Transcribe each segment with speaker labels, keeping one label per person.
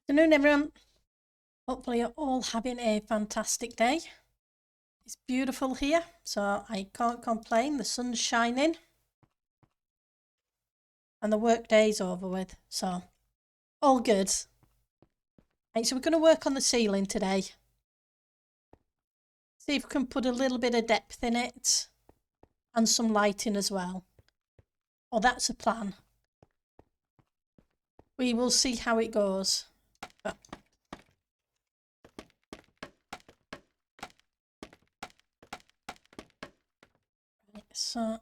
Speaker 1: Afternoon, everyone. Hopefully you're all having a fantastic day. It's beautiful here, so I can't complain. The sun's shining and the work day's over with, so all good. Right, so we're going to work on the ceiling today. See if we can put a little bit of depth in it and some lighting as well. Oh, that's a plan. We will see how it goes. But right, so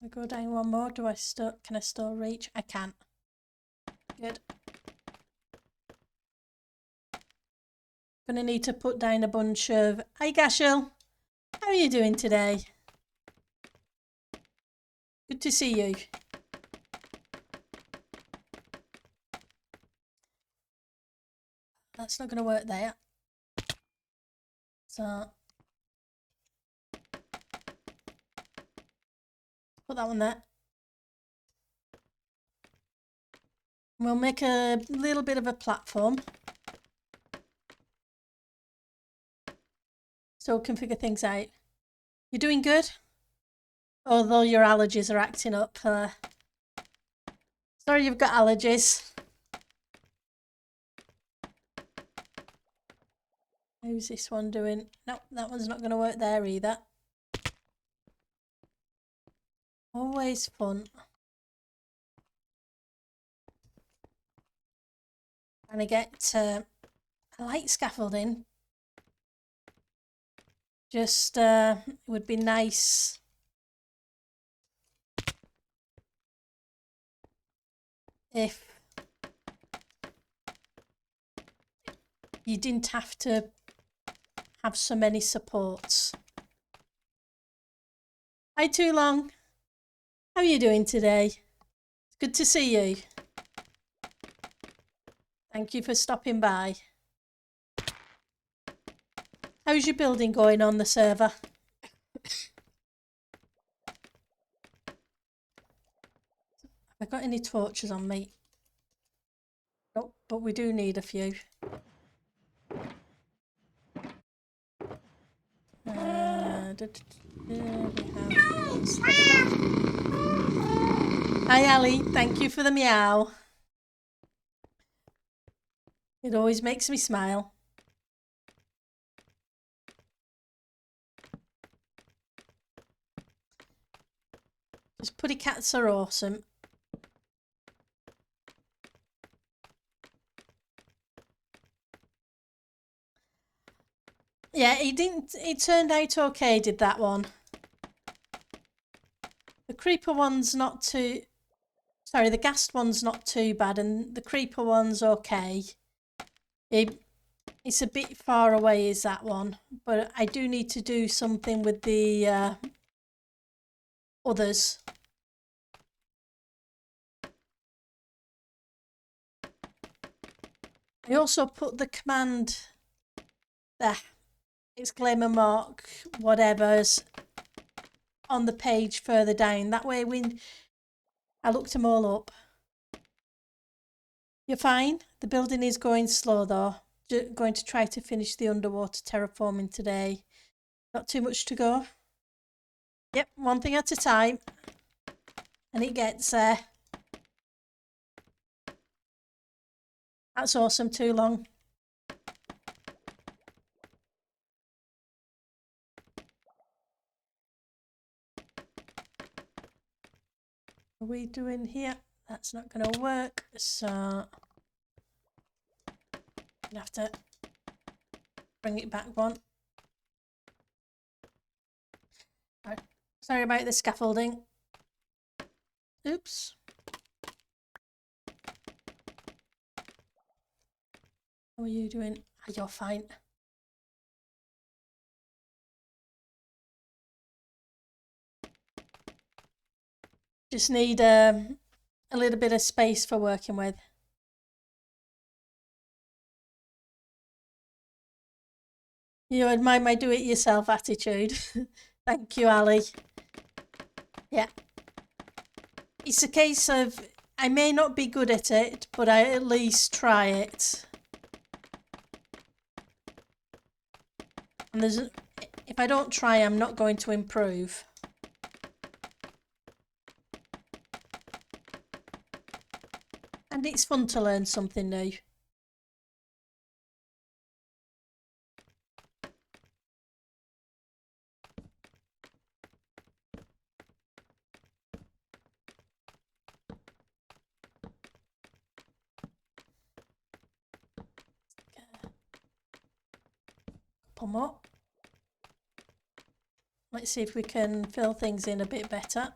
Speaker 1: I go down one more. Can I still reach? I can. Good. Gonna need to put down a bunch of... Hi Gashel, how are you doing today? Good to see you. That's not gonna work there. So put that one there. We'll make a little bit of a platform so we can figure things out. You're doing good? Although your allergies are acting up. Sorry you've got allergies. How's this one doing? Nope, that one's not going to work there either. Always fun. Trying to get a light scaffolding. Just it would be nice if you didn't have to have so many supports. Hi Too Long, how are you doing today? It's good to see you. Thank you for stopping by. How's your building going on the server? Have I got any torches on me? Nope, but we do need a few. Hi Ali, thank you for the meow. It always makes me smile. These putty cats are awesome. Yeah, it turned out okay, did that one. The creeper one's not too... Sorry, the ghast one's not too bad, and the creeper one's okay. It's a bit far away, is that one. But I do need to do something with the others. I also put the command there. Exclaimer mark, whatever's on the page further down. That way I looked them all up. You're fine? The building is going slow though. Going to try to finish the underwater terraforming today. Not too much to go. Yep, one thing at a time. And it gets there. That's awesome, Too Long. What are we doing here? That's not going to work, so I'm going to have to bring it back one. Right. Sorry about the scaffolding. Oops. How are you doing? Oh, you're fine. Just need a little bit of space for working with. You admire my do-it-yourself attitude. Thank you, Ali. Yeah. It's a case of I may not be good at it, but I at least try it. And if I don't try, I'm not going to improve. And it's fun to learn something new. Couple more. Let's see if we can fill things in a bit better.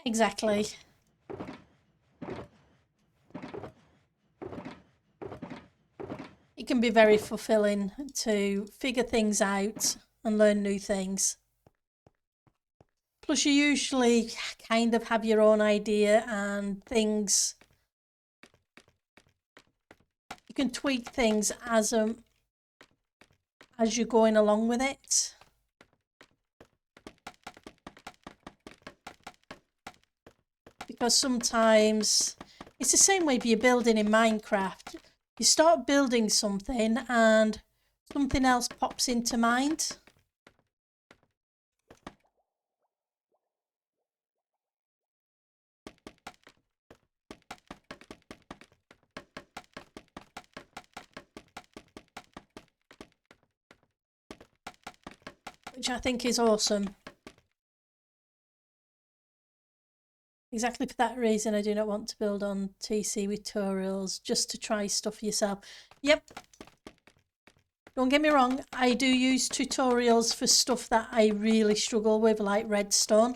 Speaker 1: Exactly. It can be very fulfilling to figure things out and learn new things. Plus, you usually kind of have your own idea and things. You can tweak things as you're going along with it. Because sometimes it's the same way if you're building in Minecraft. You start building something and something else pops into mind. Which I think is awesome. Exactly for that reason, I do not want to build on TC with tutorials, just to try stuff yourself. Yep. Don't get me wrong, I do use tutorials for stuff that I really struggle with, like redstone.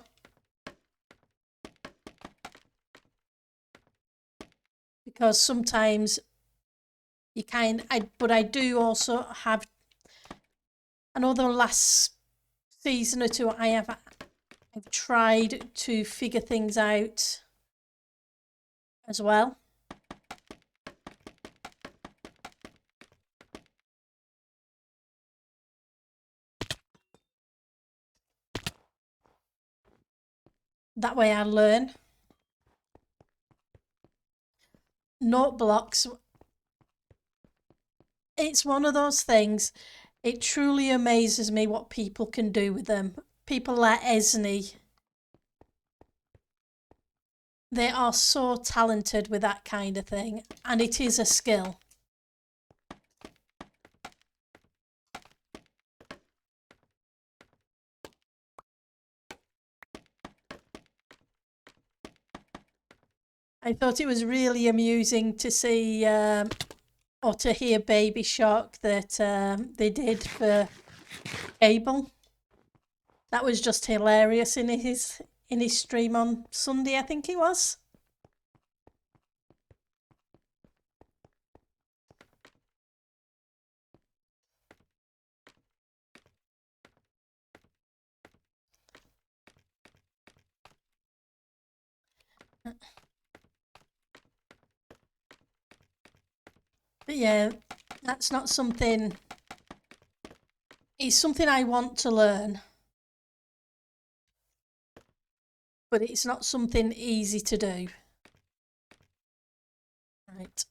Speaker 1: Because sometimes you but I do also have, I know the last season or two I've tried to figure things out as well. That way I learn. Note blocks. It's one of those things. It truly amazes me what people can do with them. People like Esney. They are so talented with that kind of thing, and it is a skill. I thought it was really amusing to see or to hear Baby Shark that they did for Cable. That was just hilarious in his stream on Sunday, I think it was. But yeah, that's not something. It's something I want to learn, but it's not something easy to do. Right.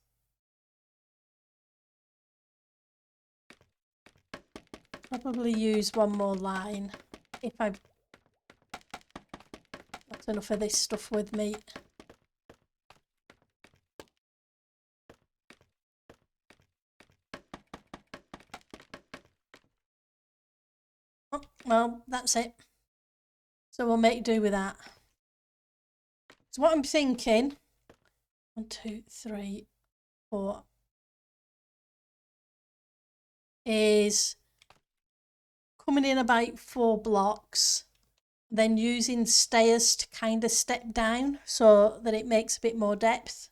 Speaker 1: Probably use one more line if I've got enough of this stuff with me. Oh, well, that's it. So we'll make do with that. So what I'm thinking, 1, 2, 3, 4, is coming in about 4 blocks, then using stairs to kind of step down so that it makes a bit more depth.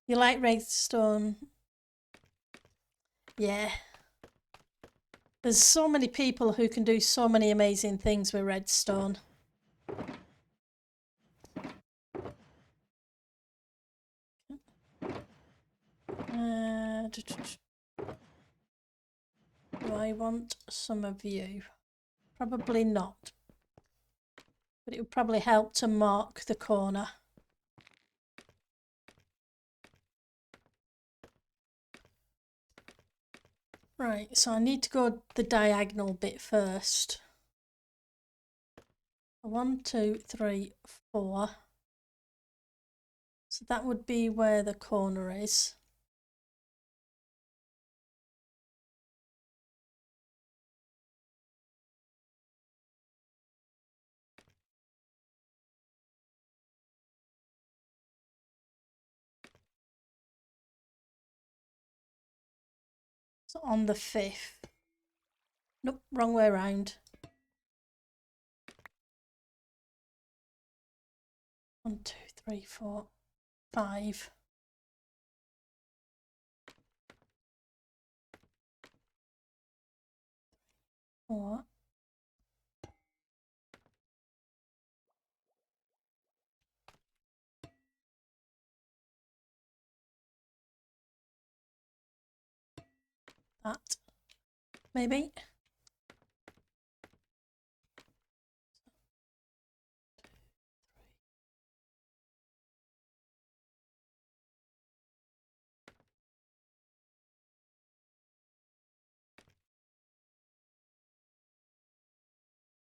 Speaker 1: You like redstone? Yeah. There's so many people who can do so many amazing things with redstone. Do I want some of you? Probably not. But it would probably help to mark the corner. Right, so I need to go the diagonal bit first. 1, 2, 3, 4. So that would be where the corner is. So on the 5th. Nope, wrong way around. 1, 2, 3, 4, 5. 4. That. Maybe.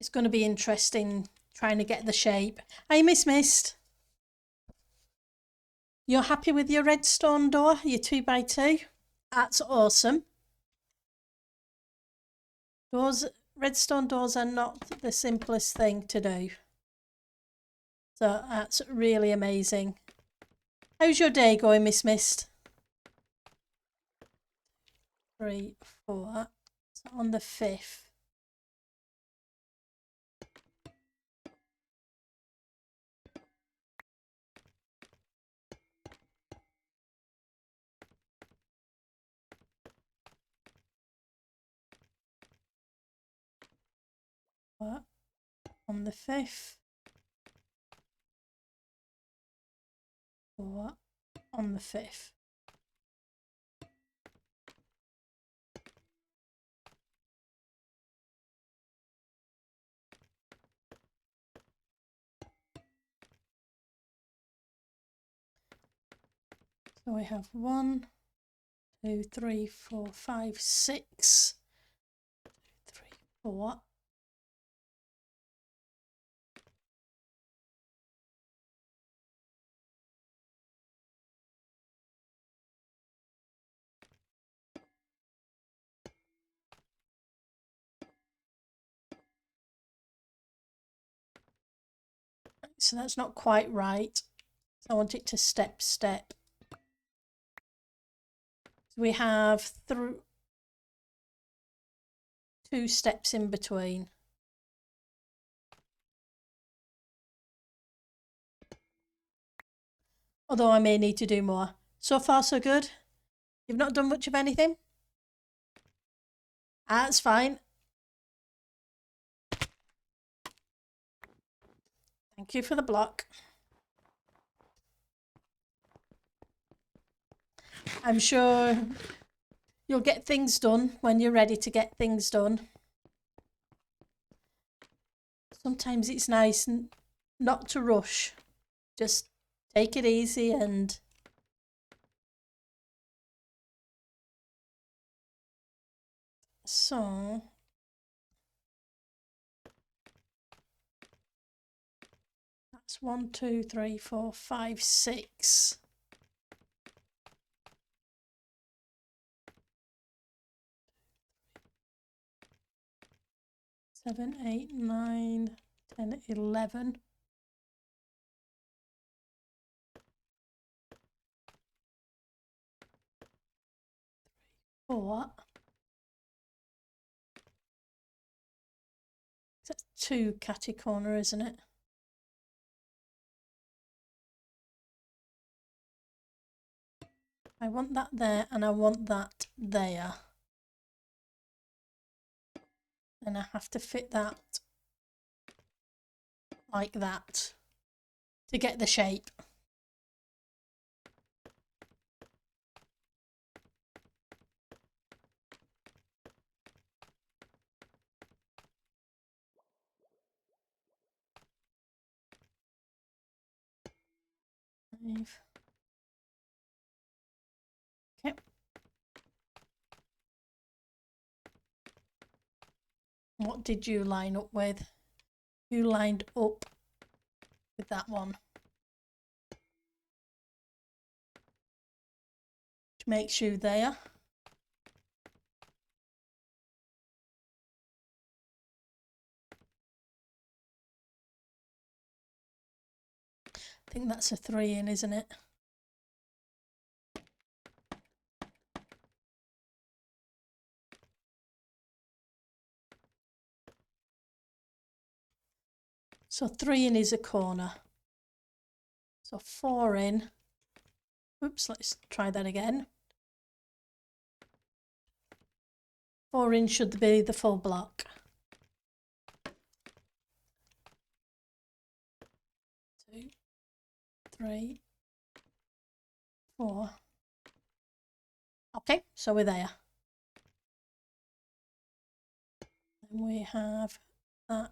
Speaker 1: It's going to be interesting trying to get the shape. Hey, Miss Mist. You're happy with your redstone door, your 2x2? That's awesome. Doors, redstone doors are not the simplest thing to do. So that's really amazing. How's your day going, Miss Mist? 3, 4. So on the 5th. On the 5th. 4 on the 5th. So we have 1, 2, 3, 4, 5, 6. 3, 4. So that's not quite right. I want it to step. So we have 2 steps in between. Although I may need to do more. So far so good. You've not done much of anything? That's fine. Thank you for the block. I'm sure you'll get things done when you're ready to get things done. Sometimes it's nice not to rush. Just take it easy and so that's 1, 2, 3, 4, 5, 6. 7, 8, 9, 10, 11. 4. That's 2 catty corner, isn't it? I want that there and I want that there. And I have to fit that like that to get the shape. 5. Okay. What did you line up with? You lined up with that one. Which makes you there. I think that's a 3 in, isn't it? So 3 in is a corner. So 4 in. Oops, let's try that again. 4 in should be the full block. 2, 3, 4. Okay, so we're there. Then we have that.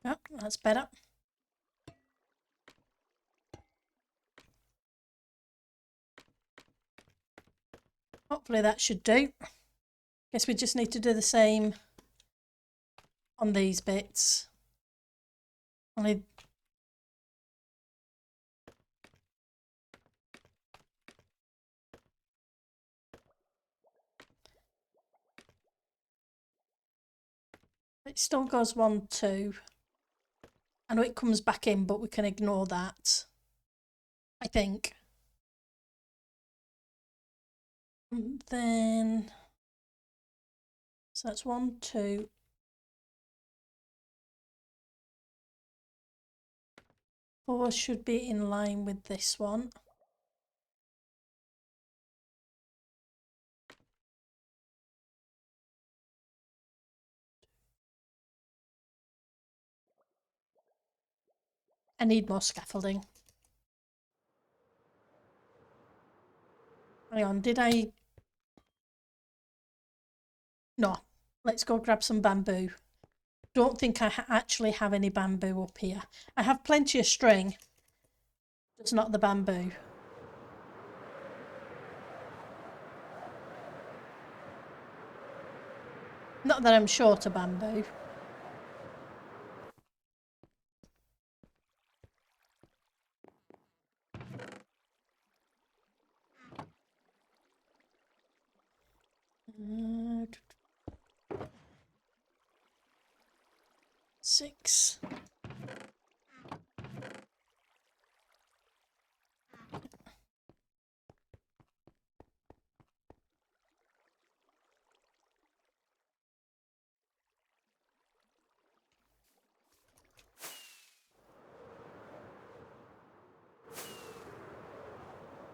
Speaker 1: Oh, that's better. Hopefully that should do. Guess we just need to do the same on these bits. Only it still goes 1, 2. I know it comes back in, but we can ignore that, I think. And then, so that's 1, 2. 4 should be in line with this one. I need more scaffolding. Hang on, did I? No, let's go grab some bamboo. Don't think I actually have any bamboo up here. I have plenty of string, just not the bamboo. Not that I'm short of bamboo. Uh, 6.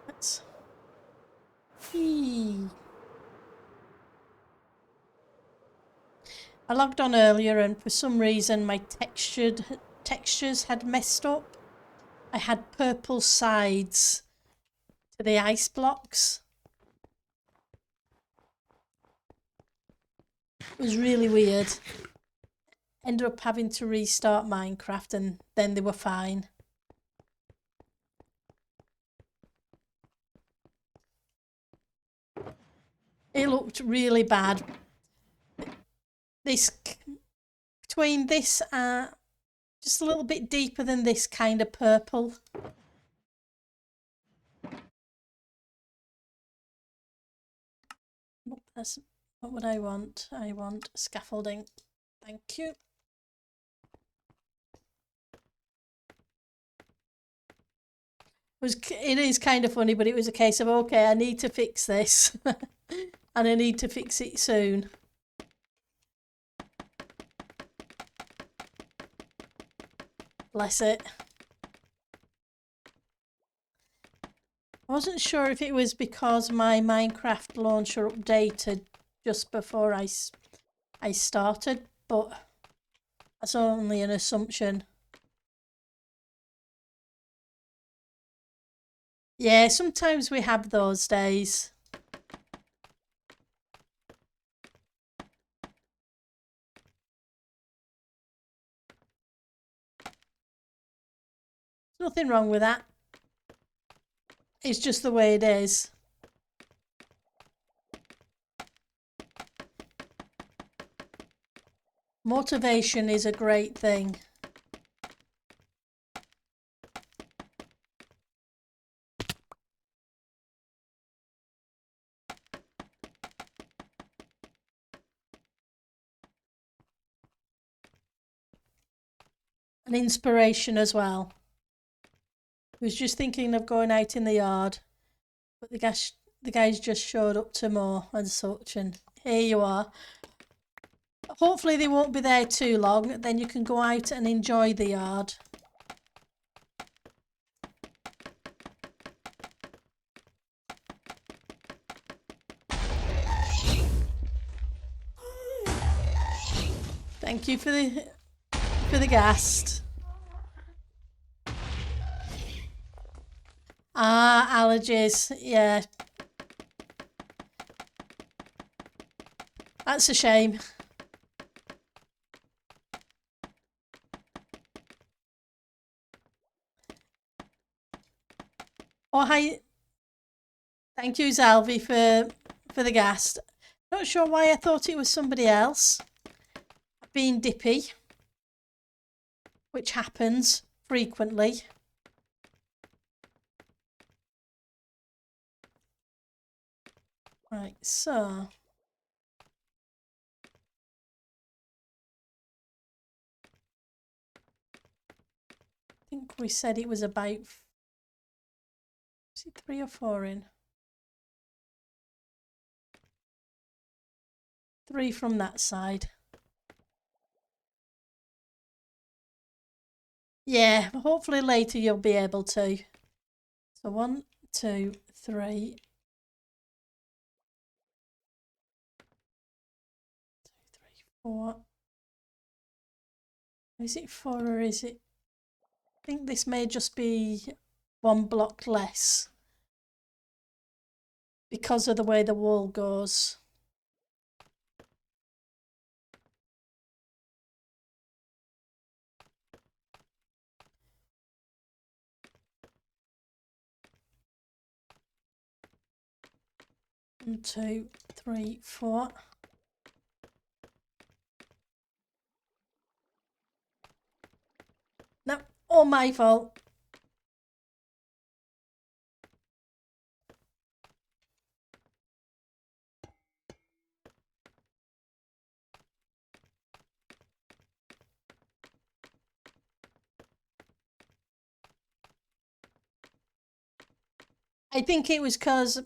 Speaker 1: Let's. I logged on earlier and for some reason my textures had messed up. I had purple sides to the ice blocks. It was really weird. Ended up having to restart Minecraft and then they were fine. It looked really bad. This, between this, just a little bit deeper than this kind of purple. That's not what I want. I want scaffolding. Thank you. It is kind of funny, but it was a case of, okay, I need to fix this. And I need to fix it soon. Bless it. I wasn't sure if it was because my Minecraft launcher updated just before I started, but That's only an assumption. Yeah, sometimes we have those days. There's nothing wrong with that. It's just the way it is. Motivation is a great thing. An inspiration as well. I was just thinking of going out in the yard, but the guys just showed up to mow and such, and here you are. Hopefully they won't be there too long, then you can go out and enjoy the yard. Thank you for the guest. Ah, allergies, yeah. That's a shame. Oh, hi. Thank you, Zalvi, for the guest. Not sure why I thought it was somebody else. Being dippy, which happens frequently. Right, so I think we said it was about, is it 3 or 4 in? 3 from that side. Yeah, hopefully later you'll be able to. So 1, 2, 3. 2, 3, 4. Is it 4 or is it? I think this may just be 1 block less because of the way the wall goes. One, 2, 3, 4. No, all my fault. I think it was because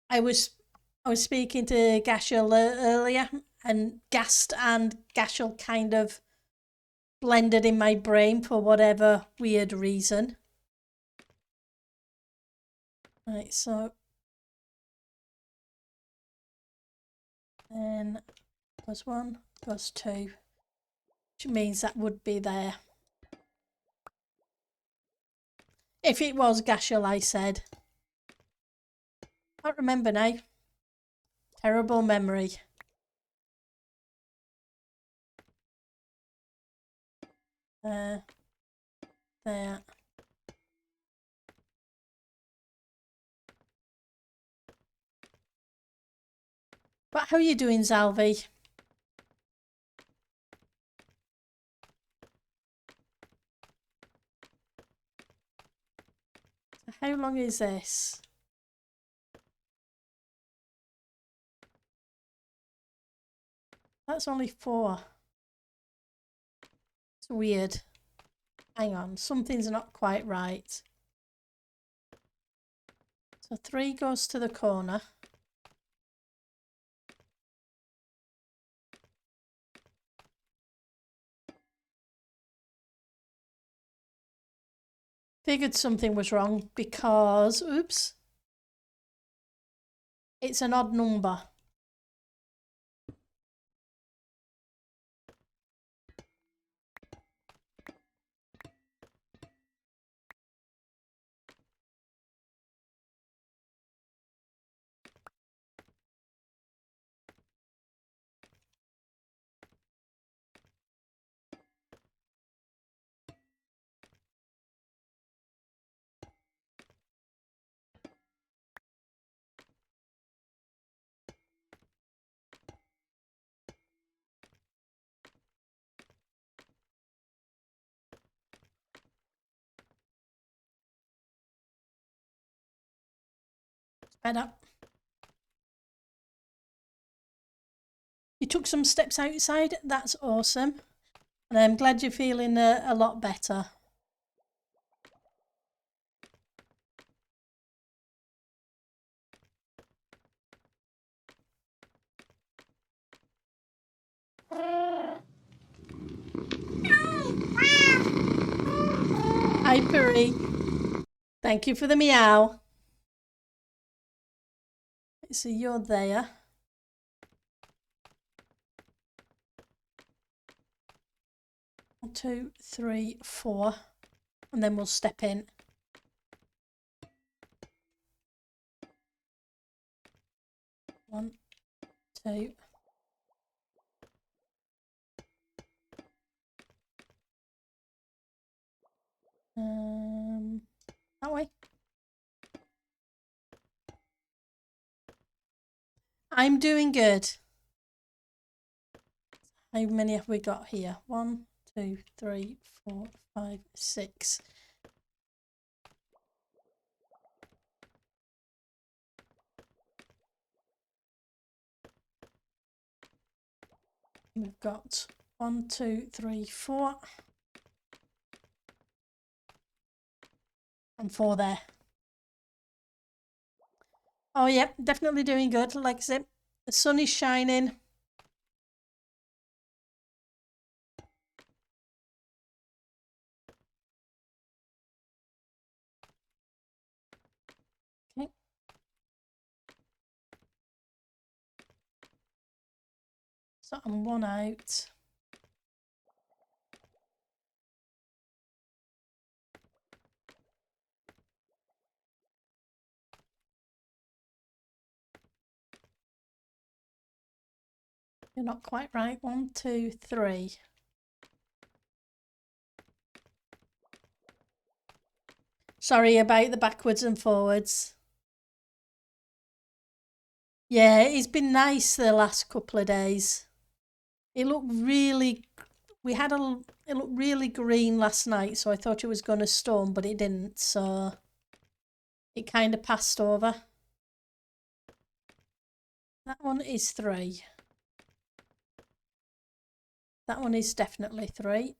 Speaker 1: I was speaking to Gashel earlier, and Gast and Gashel kind of blended in my brain for whatever weird reason. Right, so then +1, +2, which means that would be there. If it was Gashel, I said. Can't remember now. Terrible memory. There. But how are you doing, Zalvi? How long is this? That's only 4. It's weird. Hang on, something's not quite right. So 3 goes to the corner. Figured something was wrong because, oops, it's an odd number. Better. You took some steps outside. That's awesome. And I'm glad you're feeling a lot better. Hi, Puri. Thank you for the meow. So you're there. One, two, three, four. And then we'll step in. One, two. That way. I'm doing good. How many have we got here? 1, 2, 3, 4, 5, 6. We've got 1, 2, 3, 4. And 4 there. Oh, yeah, definitely doing good. Like I said, the sun is shining. Okay. So I'm 1 out. You're not quite right. 1, 2, 3. Sorry about the backwards and forwards. Yeah, it's been nice the last couple of days. It looked really, it looked really green last night, so I thought it was going to storm, but it didn't, so it kind of passed over. That one is 3. That one is definitely 3.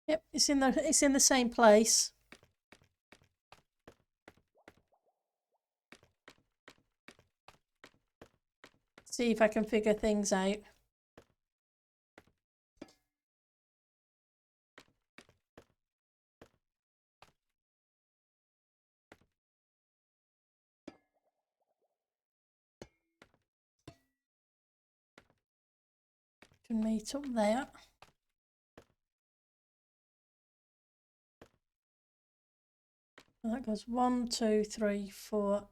Speaker 1: Yep, it's in the same place. See if I can figure things out. Can meet up there. And that goes 1, 2, 3, 4,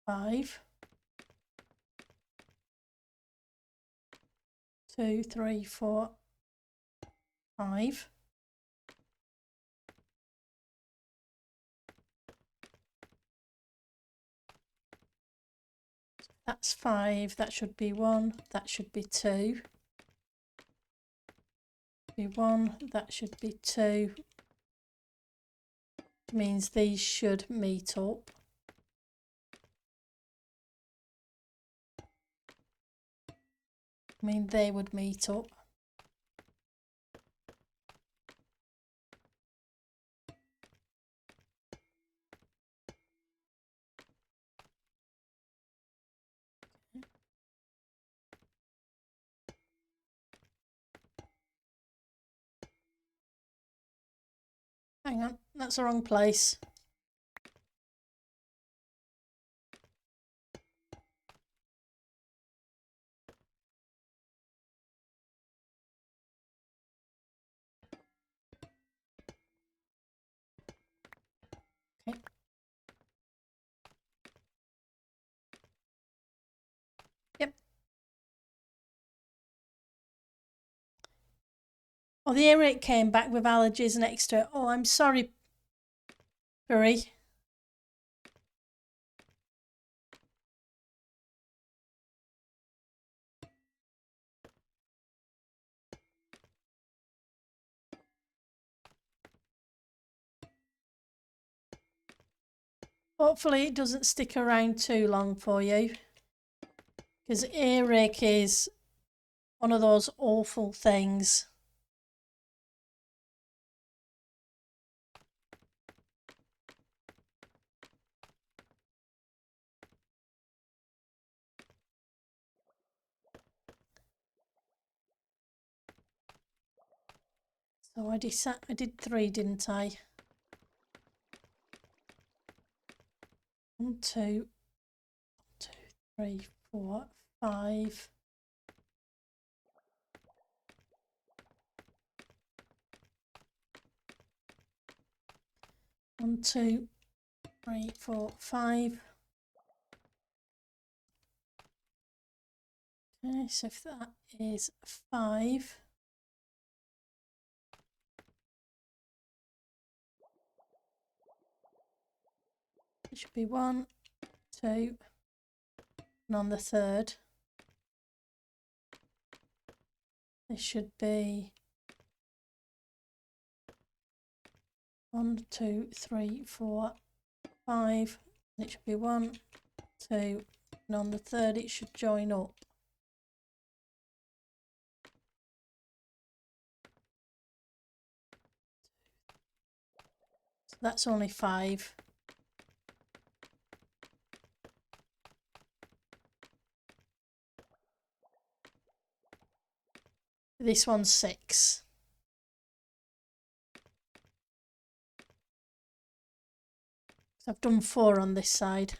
Speaker 1: 5. 2, 3, 4, 5. That's 5. That should be 1. That should be 2. Be 1. That should be 2. Means these should meet up. I mean, they would meet up. Hang on, that's the wrong place. Oh, the earache came back with allergies next to it. Oh, I'm sorry, Puri. Hopefully it doesn't stick around too long for you, because earache is one of those awful things. So I did 3, didn't I? 1, 2, 2, 3, 4, 5. One, 2, 3, 4, 5. Okay, so if that is 5, it should be 1, 2, and on the third, this should be 1, 2, 3, 4, 5. It should be 1, 2, and on the third, it should join up. So that's only 5. This one's 6. So I've done 4 on this side.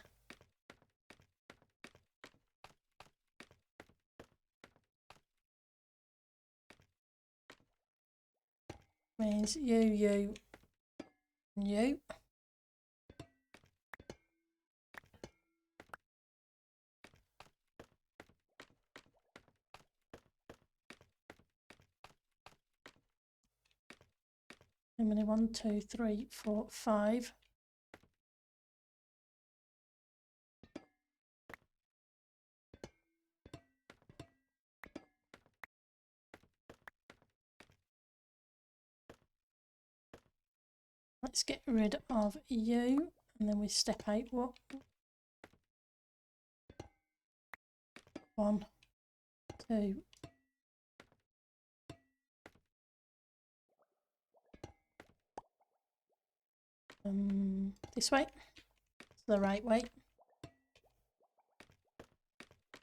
Speaker 1: Means you, and you. How many? 1, 2, 3, 4, 5. Let's get rid of you, and then we step out. What? 1, 2. This way. It's the right way.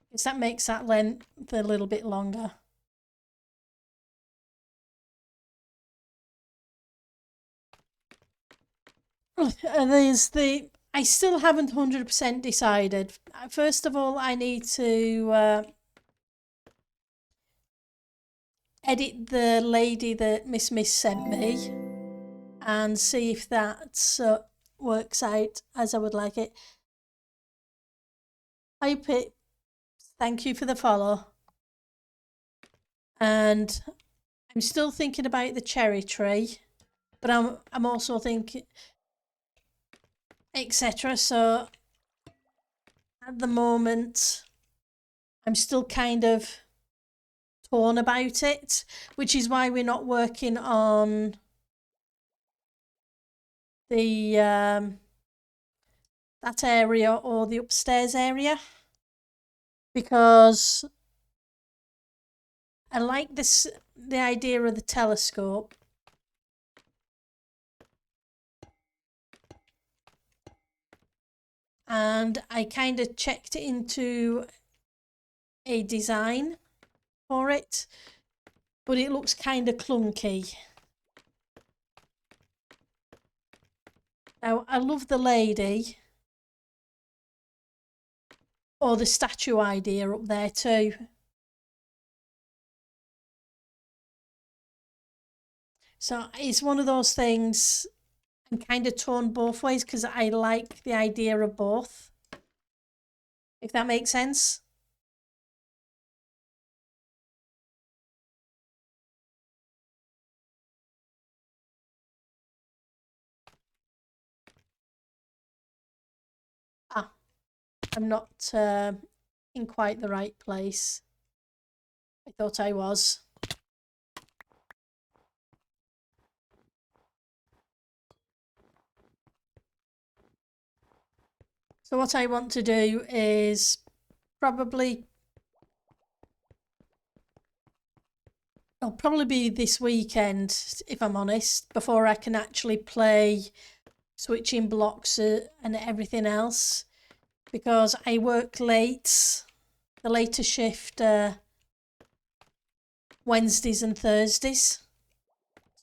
Speaker 1: Because that makes that length a little bit longer. There's the... I still haven't 100% decided. First of all, I need to edit the lady that Miss sent me and see if that works out as I would like it. Hi Pip, thank you for the follow. And I'm still thinking about the cherry tree, but I'm also thinking etc. So at the moment I'm still kind of torn about it, which is why we're not working on the that area or the upstairs area, because I like the idea of the telescope, and I kind of checked into a design for it, but it looks kind of clunky. Now I love the lady or the statue idea up there too. So it's one of those things, I'm kind of torn both ways because I like the idea of both, if that makes sense. I'm not in quite the right place. I thought I was. So what I want to do is probably, it'll probably be this weekend, if I'm honest, before I can actually play switching blocks and everything else, because I work late, the later shift Wednesdays and Thursdays.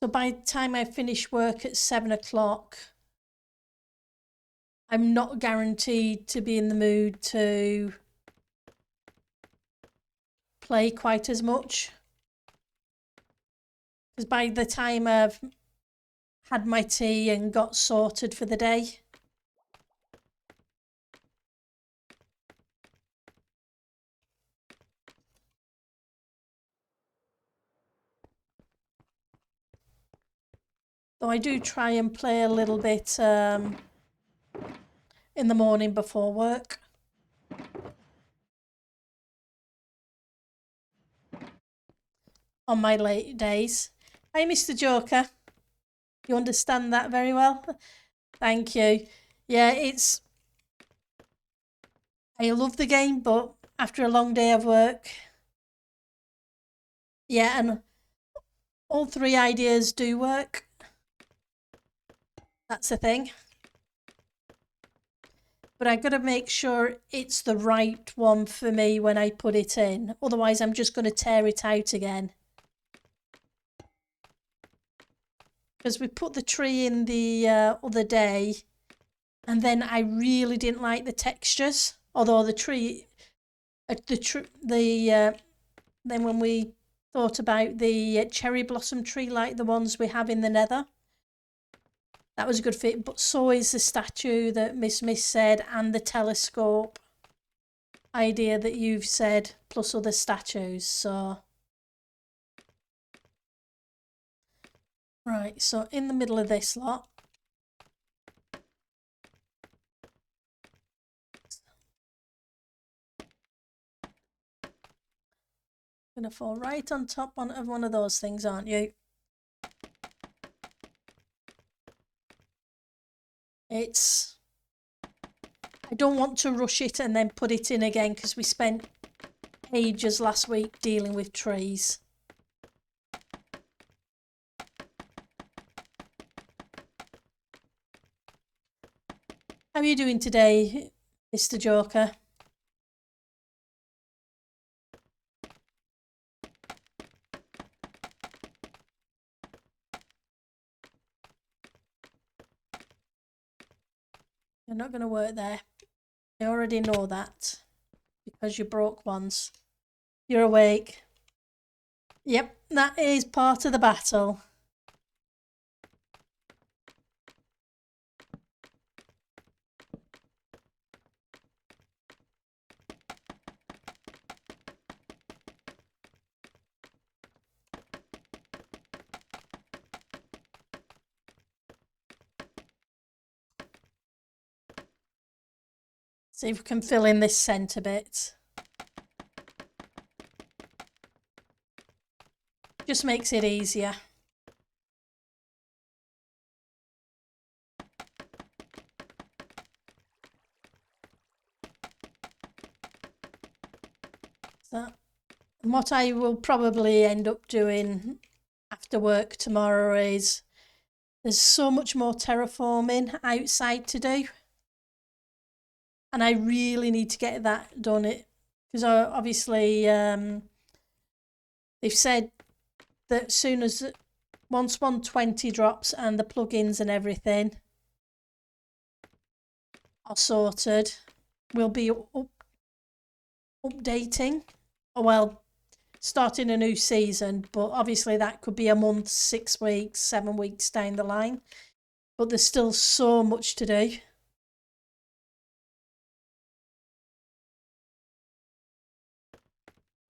Speaker 1: So by the time I finish work at 7 o'clock, I'm not guaranteed to be in the mood to play quite as much. Because by the time I've had my tea and got sorted for the day, though I do try and play a little bit in the morning before work. On my late days. Hi, Mr. Joker. You understand that very well? Thank you. Yeah, I love the game, but after a long day of work, yeah, and all three ideas do work. That's the thing. But I've got to make sure it's the right one for me when I put it in. Otherwise, I'm just going to tear it out again. Because we put the tree in the other day, and then I really didn't like the textures. Although the tree, then when we thought about the cherry blossom tree like the ones we have in the Nether, that was a good fit. But so is the statue that Miss said, and the telescope idea that you've said, plus other statues. So right, so in the middle of this lot, gonna fall right on top of one of those things, aren't you? I don't want to rush it and then put it in again, because we spent ages last week dealing with trees. How are you doing today, Mr. Joker? You're not going to work there. I already know that, because you broke once. You're awake. Yep, that is part of the battle. See if we can fill in this centre bit. Just makes it easier. So, what I will probably end up doing after work tomorrow is, there's so much more terraforming outside to do, and I really need to get that done. Because obviously they've said that soon as once 120 drops and the plugins and everything are sorted, we'll be updating. Well, starting a new season, but obviously that could be a month, 6 weeks, 7 weeks down the line. But there's still so much to do.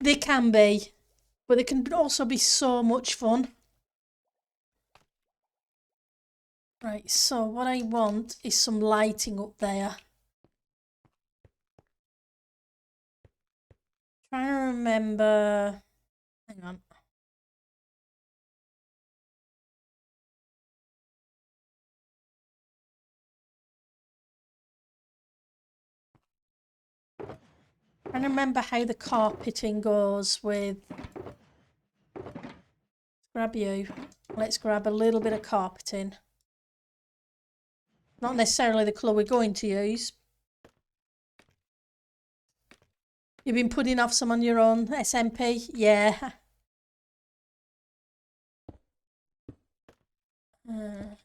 Speaker 1: They can be, but they can also be so much fun. Right, so what I want is some lighting up there. Trying to remember. Hang on. Trying to remember how the carpeting goes with. Grab you. Let's grab a little bit of carpeting. Not necessarily the colour we're going to use. You've been putting off some on your own, SMP? Yeah.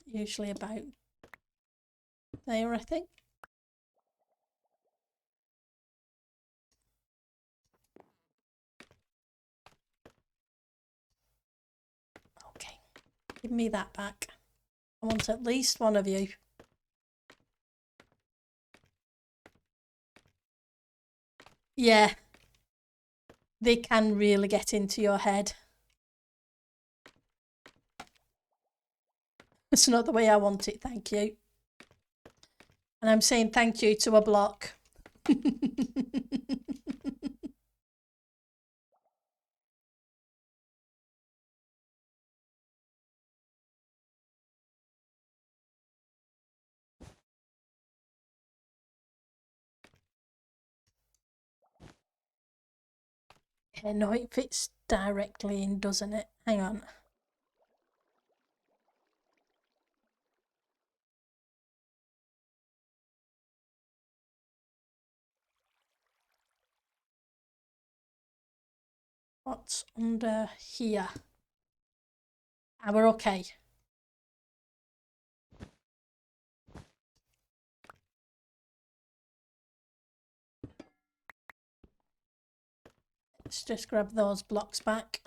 Speaker 1: Usually about there, I think. Okay. Give me that back. I want at least one of you. Yeah. They can really get into your head. It's not the way I want it, thank you. And I'm saying thank you to a block. Yeah, no, it fits directly in, doesn't it? Hang on. What's under here? Ah, we're okay. Let's just grab those blocks back.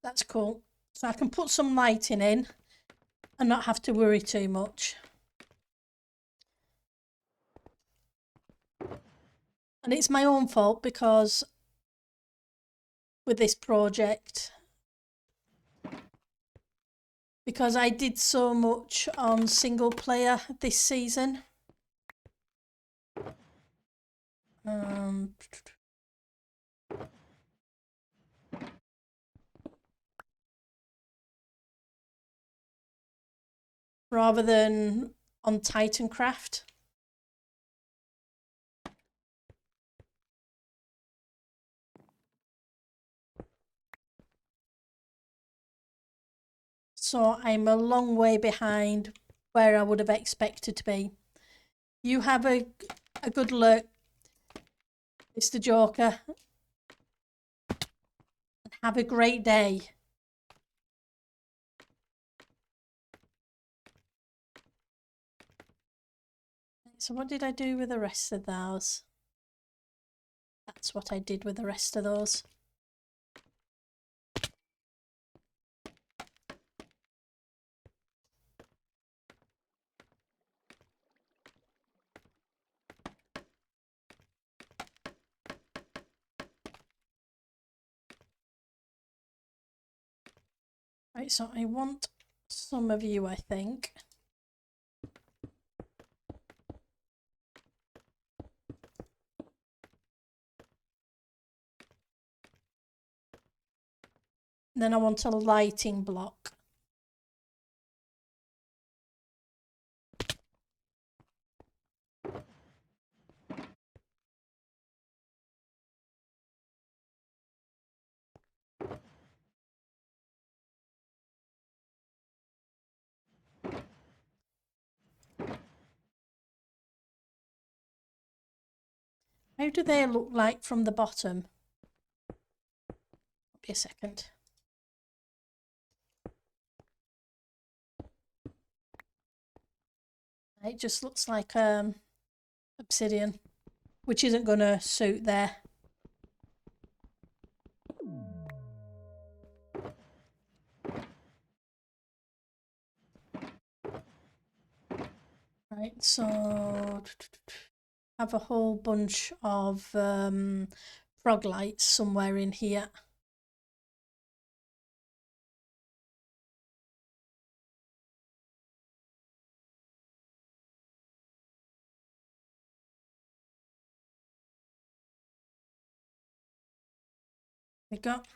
Speaker 1: That's cool. So I can put some lighting in and not have to worry too much. And it's my own fault because with this project, because I did so much on single player this season. Rather than on Titancraft. So I'm a long way behind where I would have expected to be. You have a good look, Mr. Joker. Have a great day. So what did I do with the rest of those? That's what I did with the rest of those. Right, so I want some of you, I think. Then I want a lighting block. How do they look like from the bottom? Be a second. It just looks like obsidian, which isn't going to suit there. Right, so have a whole bunch of frog lights somewhere in here. We got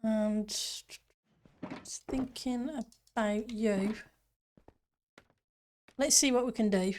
Speaker 1: and just thinking about you. Let's see what we can do.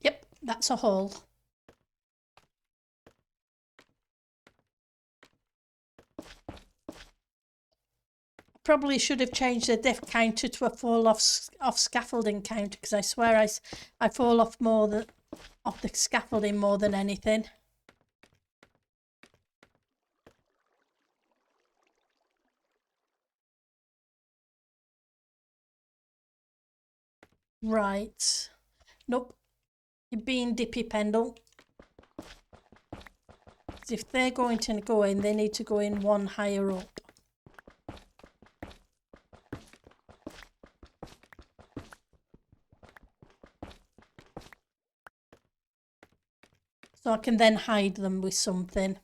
Speaker 1: Yep, that's a hole. Probably should have changed the depth counter to a fall off scaffolding counter, because I swear I fall off more than off the scaffolding more than anything. Right. Nope. You're being dippy, Pendle. If they're going to go in, they need to go in one higher up. So I can then hide them with something.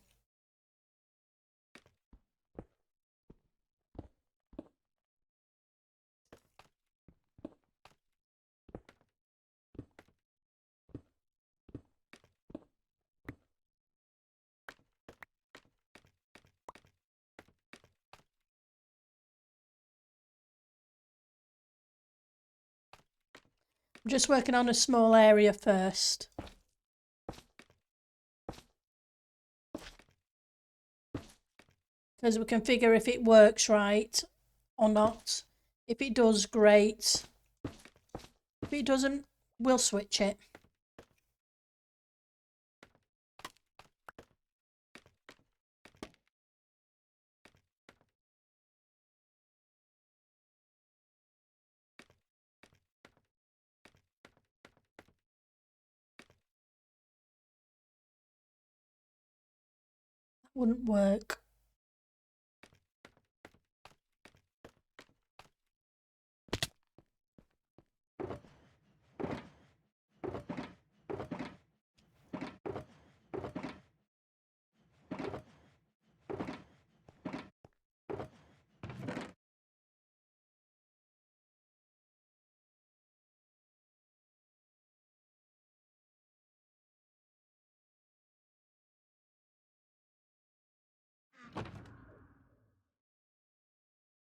Speaker 1: I'm just working on a small area first. Because we can figure if it works right or not. If it does, great. If it doesn't, we'll switch it. That wouldn't work.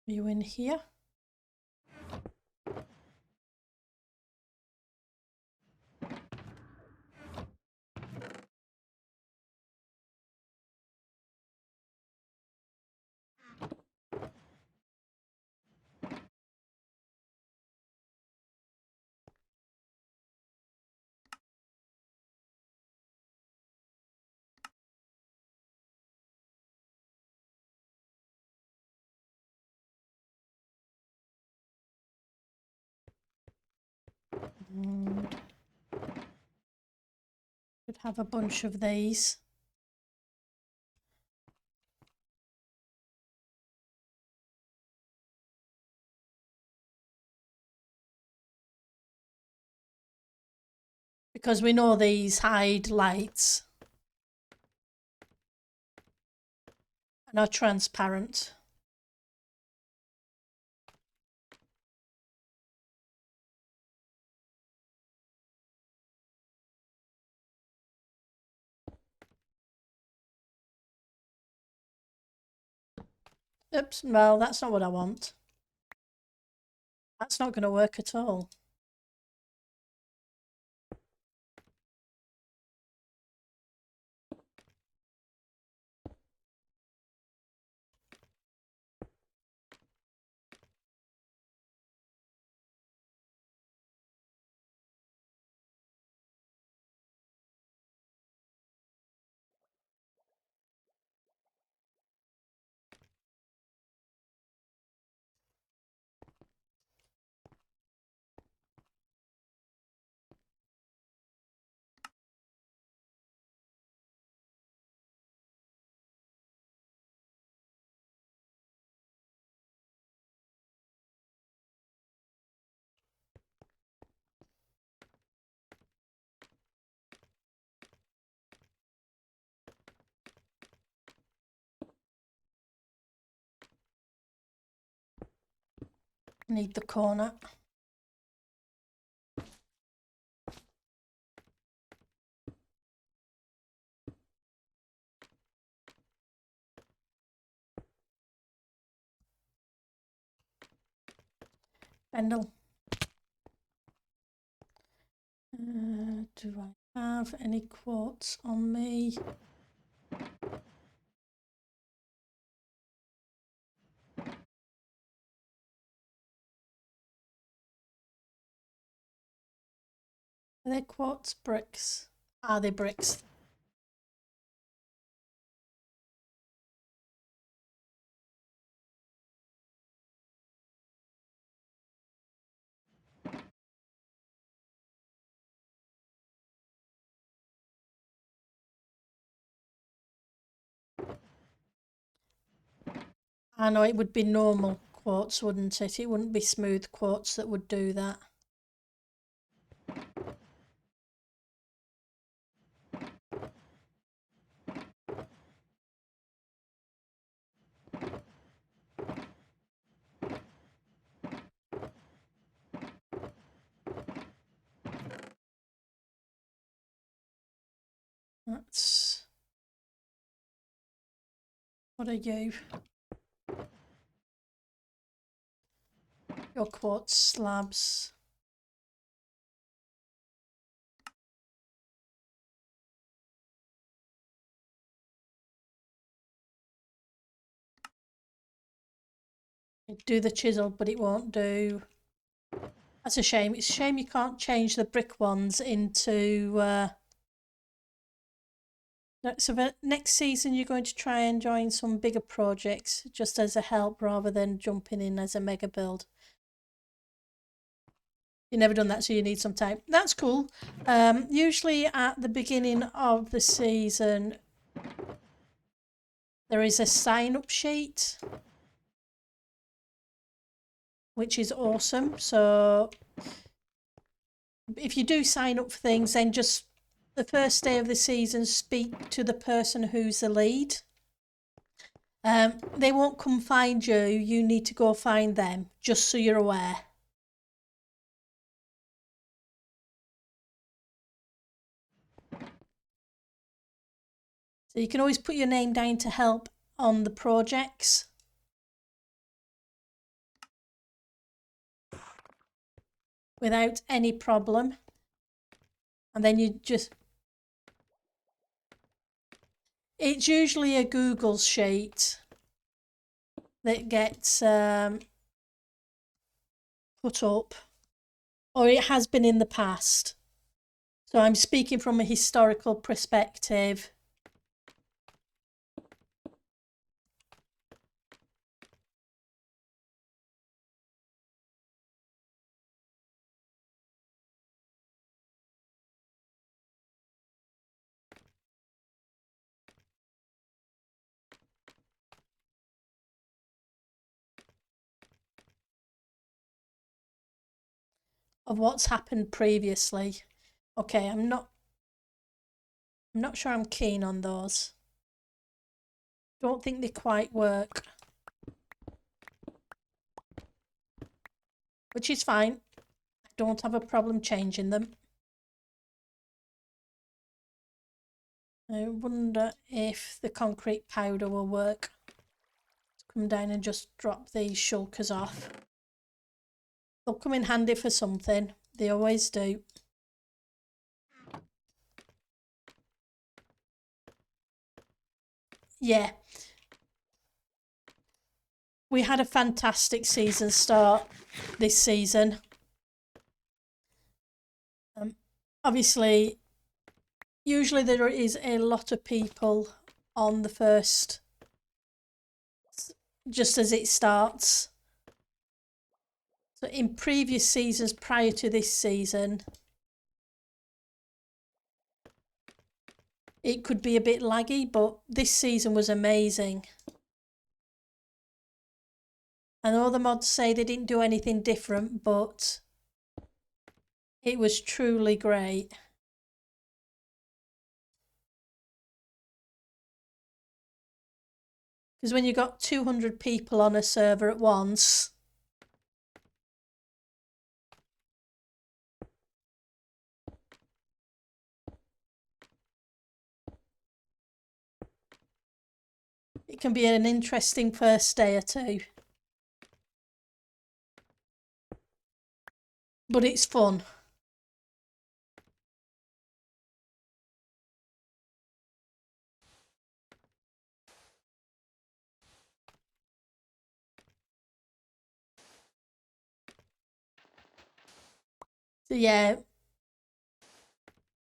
Speaker 1: Are you in here? And could have a bunch of these. Because we know these hide lights and are transparent. Oops, well, that's not what I want. That's not going to work at all. Need the corner. Bendel. Do I have any quartz on me? Are they quartz bricks? Are they bricks? I know it would be normal quartz, wouldn't it? It wouldn't be smooth quartz that would do that. That's... What are you? Your quartz slabs. It'd do the chisel, but it won't do... That's a shame. It's a shame you can't change the brick ones into... So for next season, you're going to try and join some bigger projects just as a help rather than jumping in as a mega build. You've never done that, so you need some time. That's cool. Usually at the beginning of the season, there is a sign-up sheet, which is awesome. So if you do sign up for things, then just the first day of the season, speak to the person who's the lead. They won't come find you. You need to go find them, just so you're aware. So you can always put your name down to help on the projects. Without any problem. And then you just... It's usually a Google sheet that gets put up. Or it has been in the past. So I'm speaking from a historical perspective. Of what's happened previously. Okay, I'm not sure I'm keen on those. Don't think they quite work. Which is fine. I don't have a problem changing them. I wonder if the concrete powder will work. Let's come down and just drop these shulkers off. They'll come in handy for something. They always do. Yeah. We had a fantastic season start this season. Obviously, usually there is a lot of people on the first, just as it starts. So in previous seasons prior to this season, it could be a bit laggy, but this season was amazing. I know the mods say they didn't do anything different, but it was truly great. Because when you got 200 people on a server at once, It can be an interesting first day or two. But it's fun. So yeah,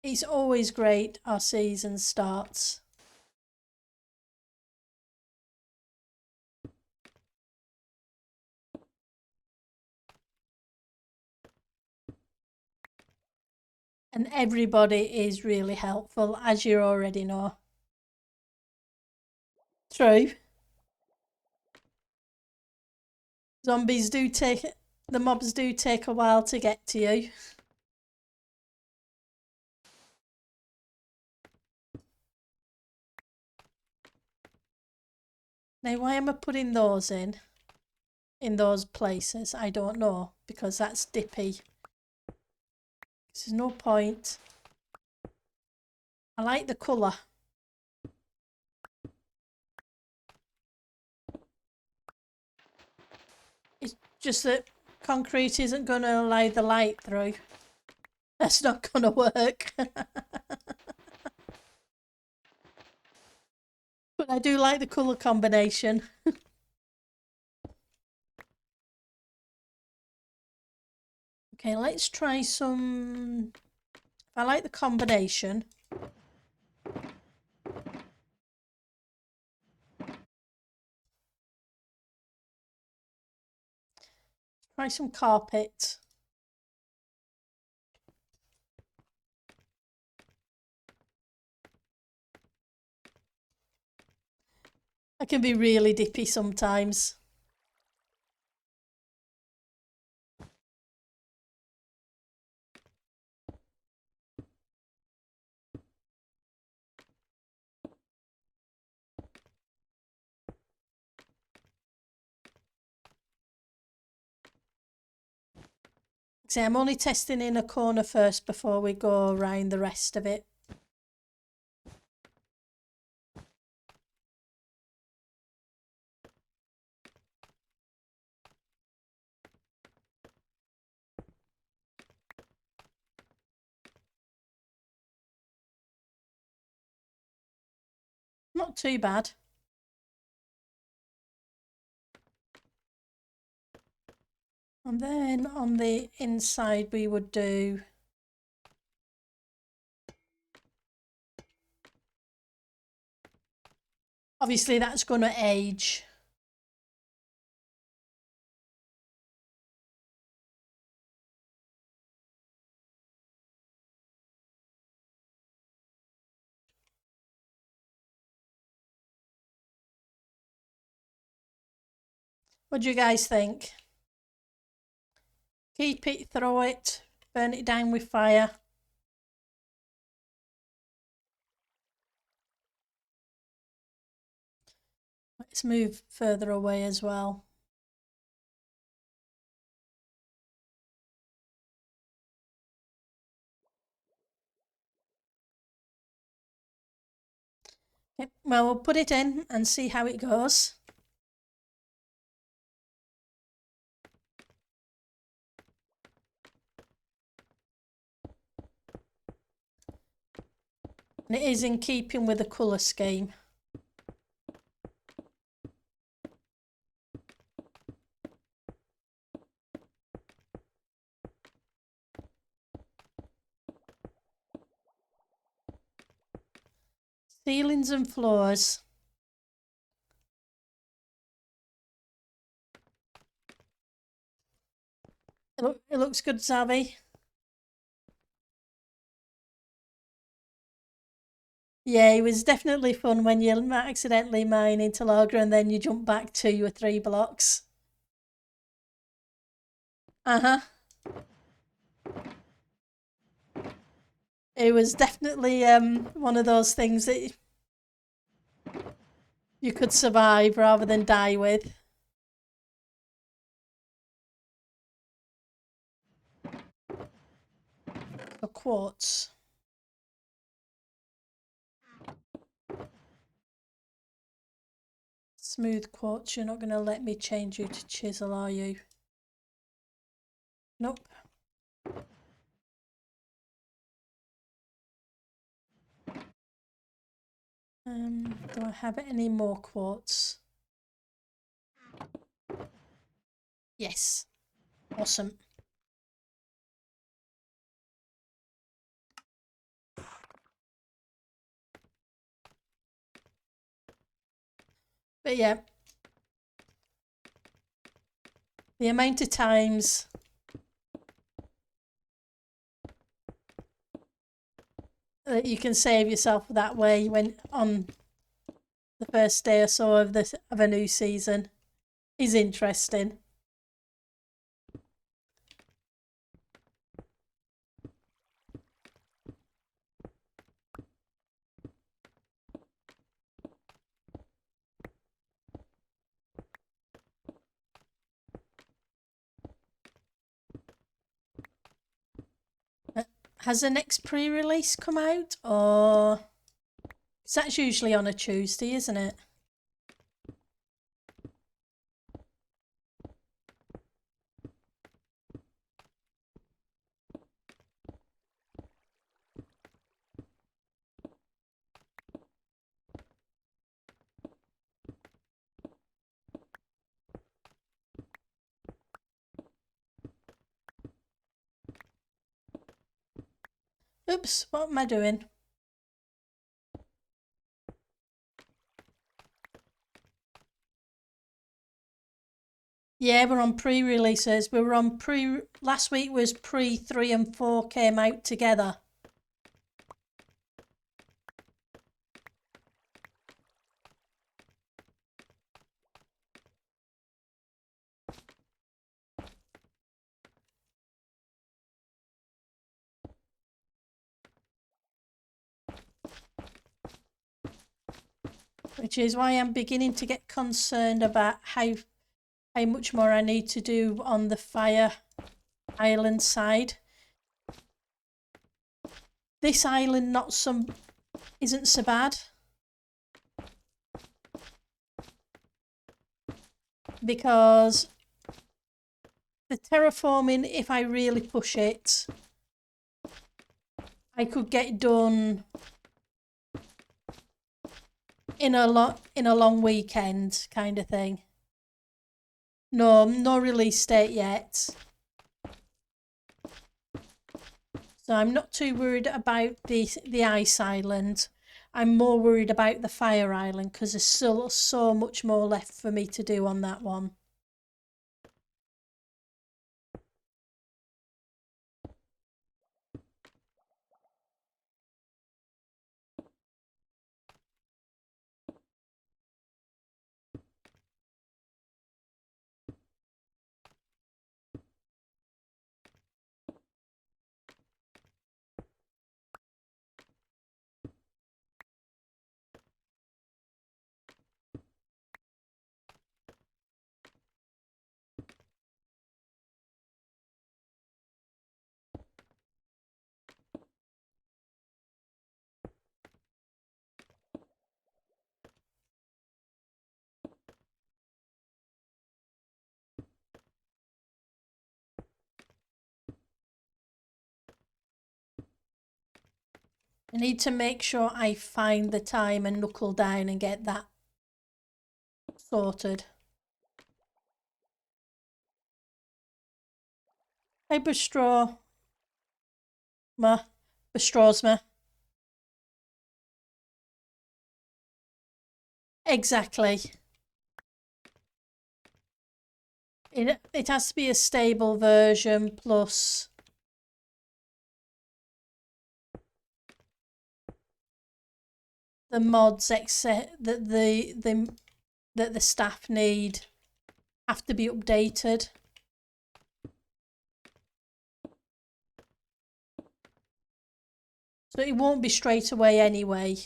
Speaker 1: it's always great our season starts. And everybody is really helpful, as you already know. True. Zombies do take, the mobs do take a while to get to you. Now, why am I putting those in those places? I don't know, because that's dippy. There's no point. I like the colour. It's just that concrete isn't going to allow the light through. That's not going to work. But I do like the colour combination. Okay, let's try some... I like the combination. Try some carpet. I can be really dippy sometimes. See, I'm only testing in a corner first before we go around the rest of it. Not too bad. And then on the inside we would do obviously that's going to age. What do you guys think? Keep it, throw it, burn it down with fire. Let's move further away as well. Okay, well, we'll put it in and see how it goes. And it is in keeping with the colour scheme. Ceilings and floors. It looks good, Zavi. Yeah, it was definitely fun when you accidentally mine into Lager and then you jump back 2 or 3 blocks. Uh-huh. It was definitely one of those things that you could survive rather than die with. So quartz. Smooth quartz, you're not going to let me change you to chisel, are you? Nope. Do I have any more quartz? Yes. Awesome. But yeah, the amount of times that you can save yourself that way when on the first day or so of a new season is interesting. Has the next pre-release come out, or that's usually on a Tuesday, isn't it? Oops, what am I doing? Yeah, we're on pre-releases. We were on last week was pre 3 and 4 came out together. Which is why I'm beginning to get concerned about how much more I need to do on the fire island side. This island isn't so bad, because the terraforming, if I really push it, I could get done in a long weekend kind of thing. No release date yet. So I'm not too worried about the ice island. I'm more worried about the fire island, because there's still so much more left for me to do on that one. I need to make sure I find the time and knuckle down and get that sorted. Hey, bestraws me. Exactly. It has to be a stable version, plus the mods that the staff need have to be updated. So it won't be straight away anyway.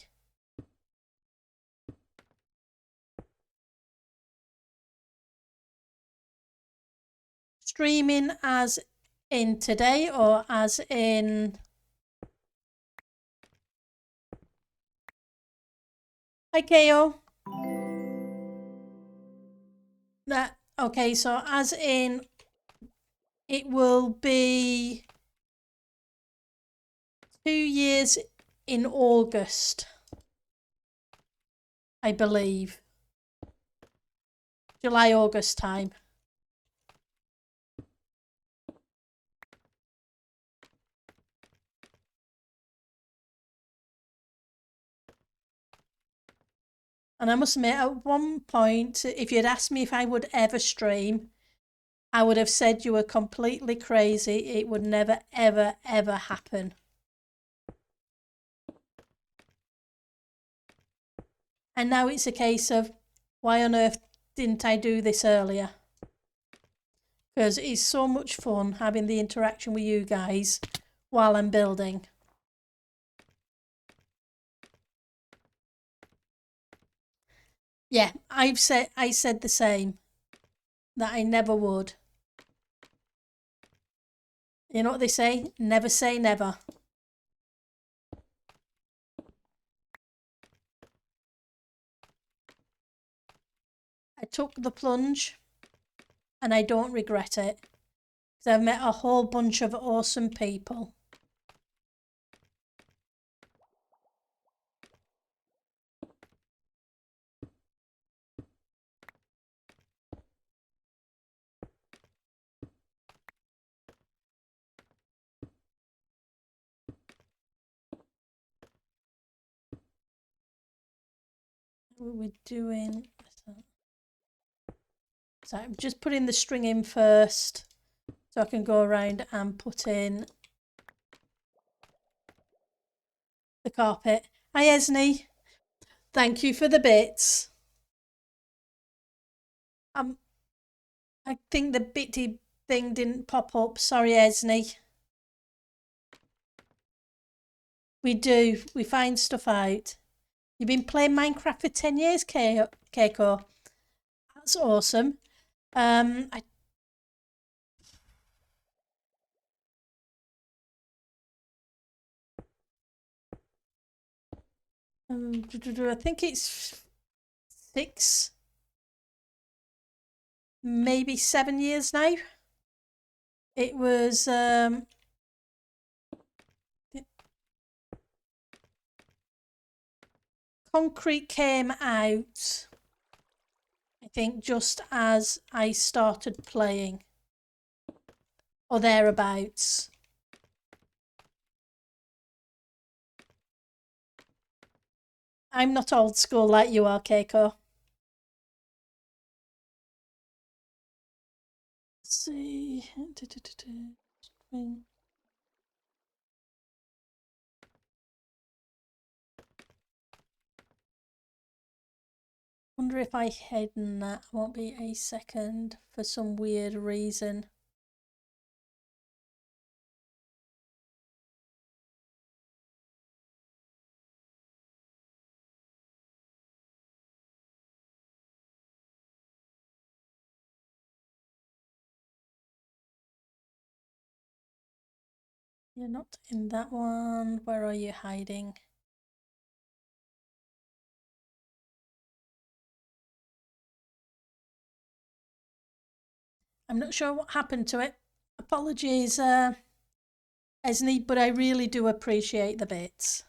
Speaker 1: Streaming as in today, or as in... Hi, KO. That okay, so as in it will be 2 years in August, I believe. July, August time. And I must admit, at one point, if you'd asked me if I would ever stream, I would have said you were completely crazy. It would never, ever, ever happen. And now it's a case of, why on earth didn't I do this earlier? Because it's so much fun having the interaction with you guys while I'm building. Yeah, I said the same, that I never would. You know what they say? Never say never. I took the plunge and I don't regret it. Because I've met a whole bunch of awesome people. What we're doing. So I'm just putting the string in first so I can go around and put in the carpet. Hi Esney, thank you for the bits. I think the bitty thing didn't pop up. Sorry Esney. We do, we find stuff out. You've been playing Minecraft for 10 years, Keiko. That's awesome. I think it's 6, maybe 7 years now. It was Concrete came out, I think, just as I started playing, or thereabouts. I'm not old school like you are, Keiko. Let's see. Wonder if I hidden that. Won't be a second for some weird reason. You're not in that one. Where are you hiding? I'm not sure what happened to it. Apologies, Esney, but I really do appreciate the bits.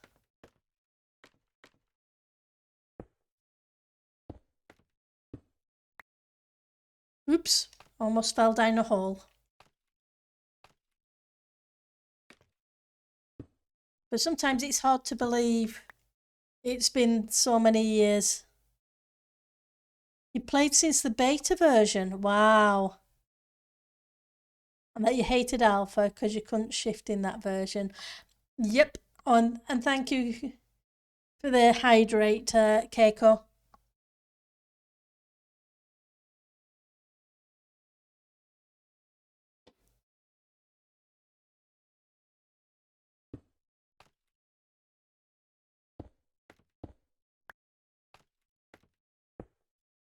Speaker 1: Oops, almost fell down a hole. But sometimes it's hard to believe it's been so many years. You played since the beta version? Wow. And that you hated alpha because you couldn't shift in that version. Yep. And thank you for the hydrate, Keiko.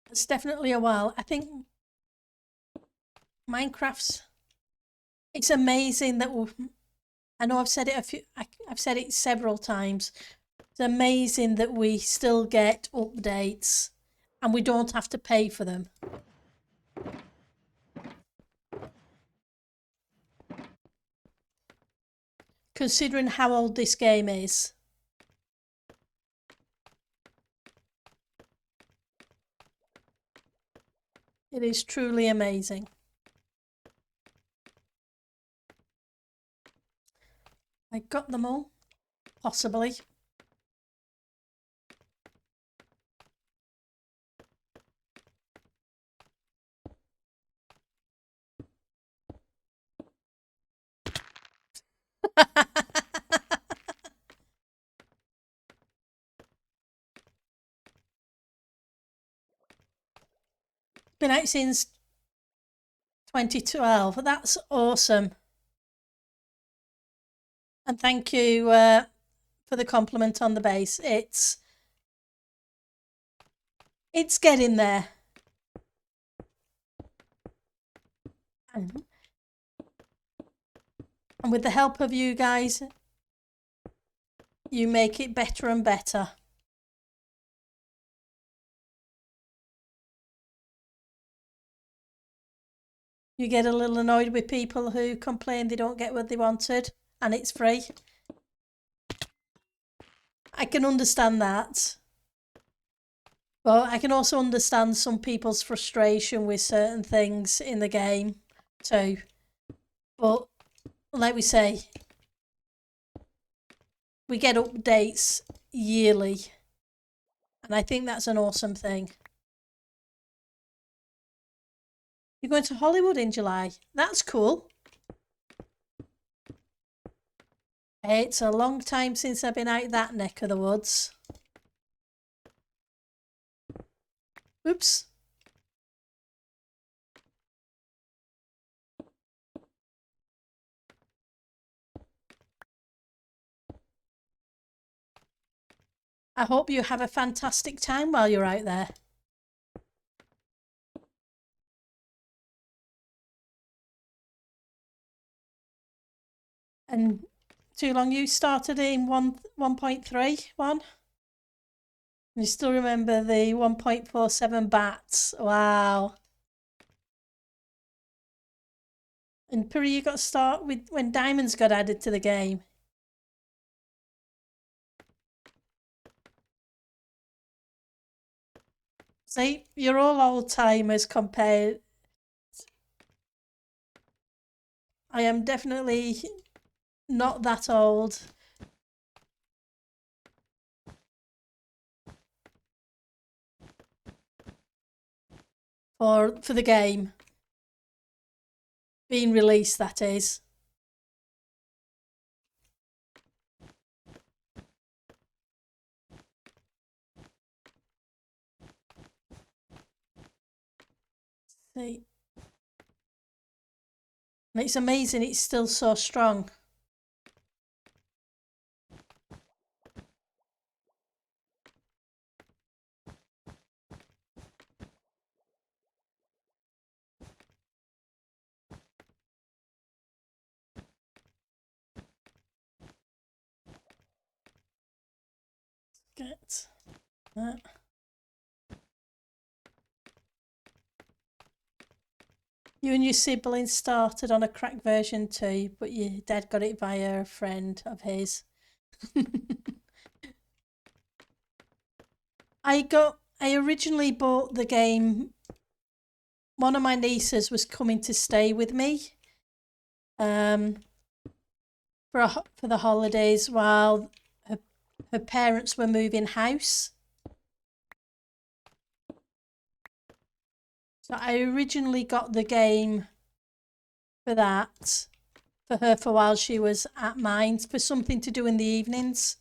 Speaker 1: It's definitely a while. I think Minecraft's. It's amazing that I know I've said it I've said it several times. It's amazing that we still get updates and we don't have to pay for them. considering how old this game is. It is truly amazing. I got them all, possibly. Been out since 2012. That's awesome. And thank you for the compliment on the base. It's getting there. And with the help of you guys, you make it better and better. You get a little annoyed with people who complain they don't get what they wanted and it's free. I can understand that. But I can also understand some people's frustration with certain things in the game too. But like we say, we get updates yearly. And I think that's an awesome thing. You're going to Hollywood in July. That's cool. It's a long time since I've been out that neck of the woods. Oops. I hope you have a fantastic time while you're out there. And too long you started in 1.31? You still remember the 1.47 bats? Wow. And Puri, you got to start with when diamonds got added to the game. See, you're all old timers compared. I am definitely not that old. For the game being released, that is. See, and it's amazing it's still so strong. Get that. You and your siblings started on a cracked version too, but your dad got it via a friend of his. I originally bought the game. One of my nieces was coming to stay with me for the holidays while her parents were moving house. So I originally got the game for that, for her for while she was at mine, for something to do in the evenings.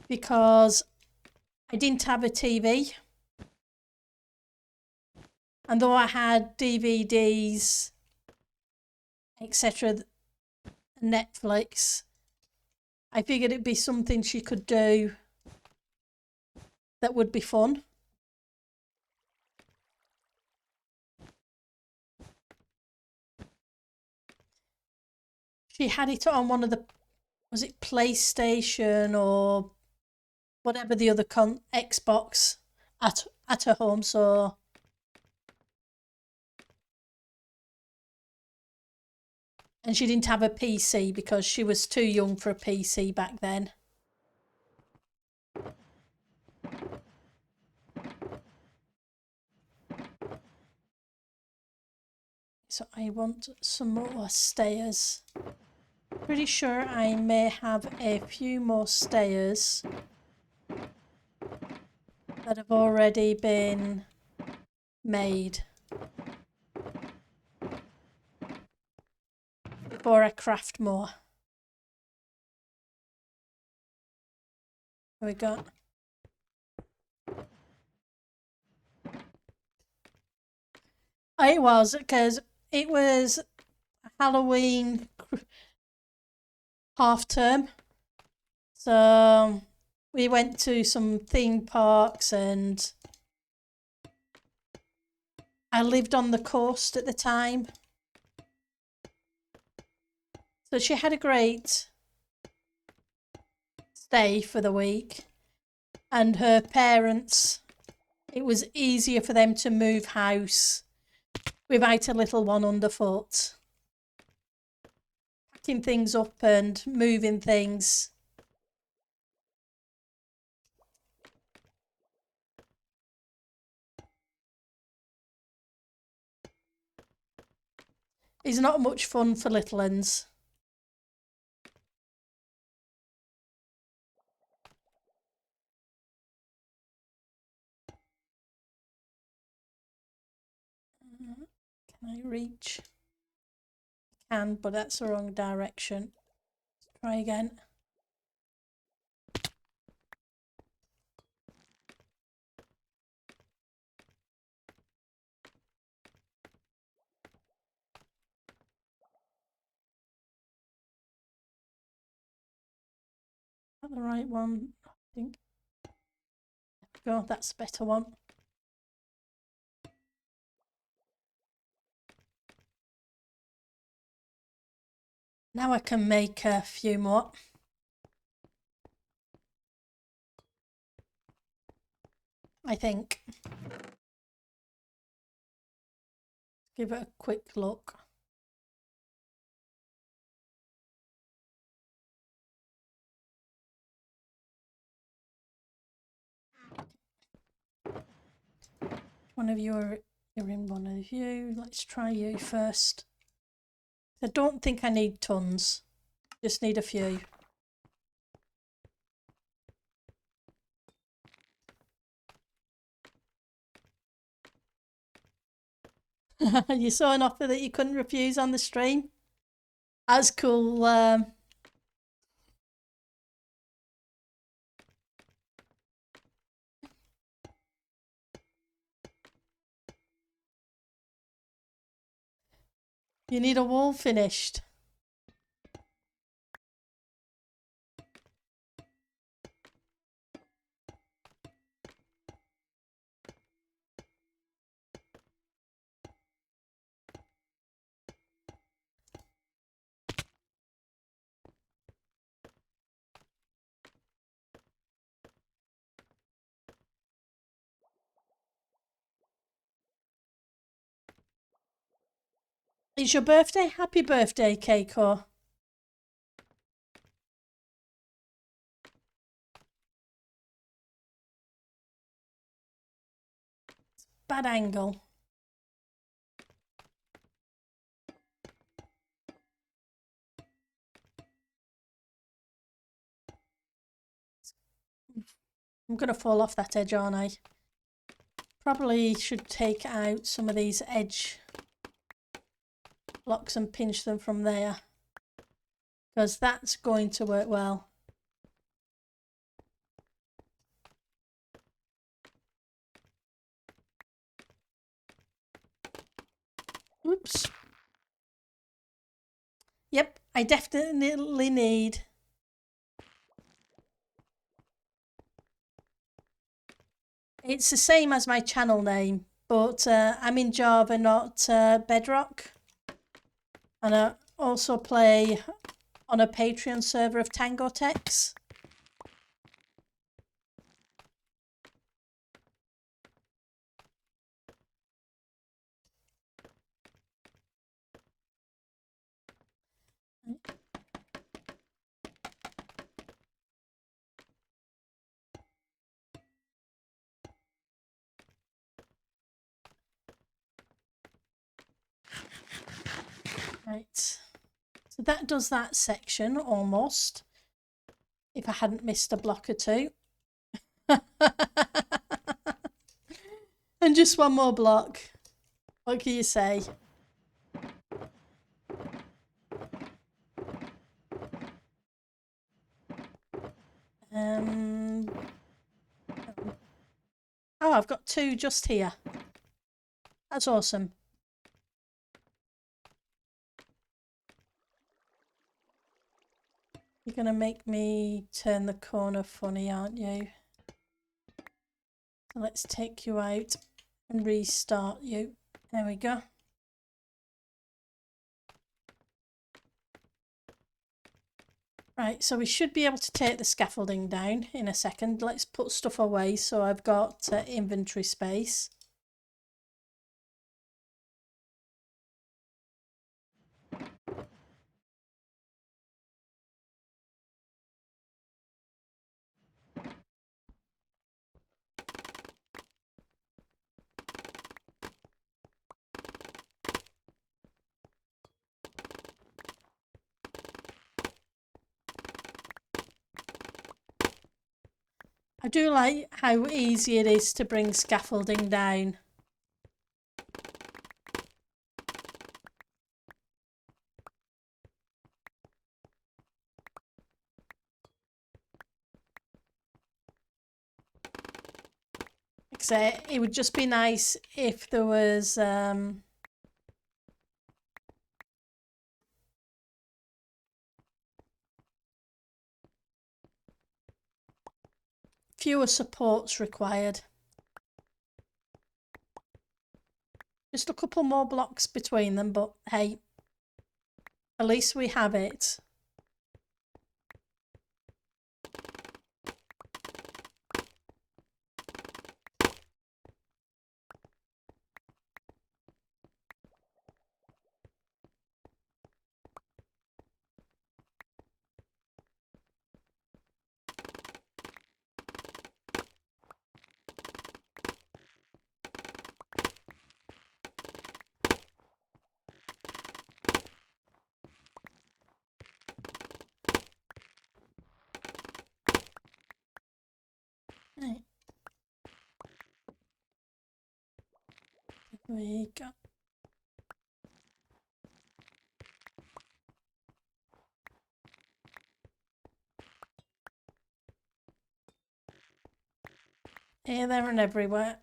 Speaker 1: Because I didn't have a TV. And though I had DVDs, etc., Netflix, I figured it'd be something she could do that would be fun. She had it on one of the, was it PlayStation or whatever the other Xbox at her home, so And she didn't have a PC because she was too young for a PC back then. So I want some more stairs. Pretty sure I may have a few more stairs that have already been made before I craft more. Here we go. It was because it was Halloween half term. So we went to some theme parks and I lived on the coast at the time. So she had a great stay for the week. And her parents, it was easier for them to move house without a little one underfoot. Packing things up and moving things. Is not much fun for little uns. Can I reach? Can, but that's the wrong direction. Let's try again. Is that the right one? I think. There we go, that's a better one. Now I can make a few more. I think. Give it a quick look. One of you are, you're in one of you. Let's try you first. I don't think I need tons. Just need a few. You saw an offer that you couldn't refuse on the stream? That's cool. You need a wall finished. It's your birthday? Happy birthday, Keiko. Bad angle. I'm going to fall off that edge, aren't I? Probably should take out some of these edge blocks and pinch them from there, because that's going to work well. Oops. Yep, I definitely need it's the same as my channel name, but I'm in Java, not Bedrock. And I also play on a Patreon server of Tangotex. Right, so that does that section almost, if I hadn't missed a block or two. And just one more block. What can you say? Oh, I've got two just here. That's awesome. You're going to make me turn the corner funny, aren't you? So let's take you out and restart you. There we go. Right, so we should be able to take the scaffolding down in a second. Let's put stuff away so I've got inventory space. I do like how easy it is to bring scaffolding down. It would just be nice if there was fewer supports required. Just a couple more blocks between them, but hey, at least we have it. Right. There we go. Here, there and everywhere.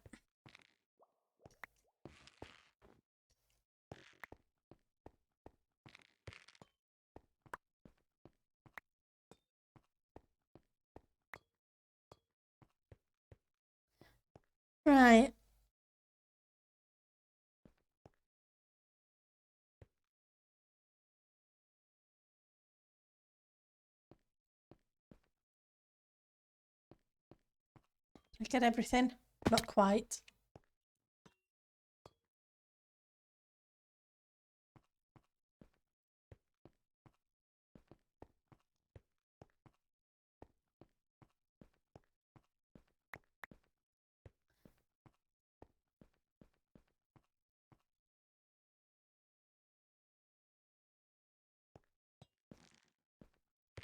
Speaker 1: Right. Did I get everything? Not quite.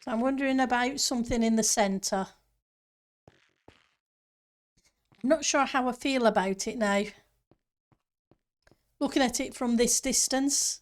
Speaker 1: So I'm wondering about something in the centre. I'm not sure how I feel about it now. Looking at it from this distance.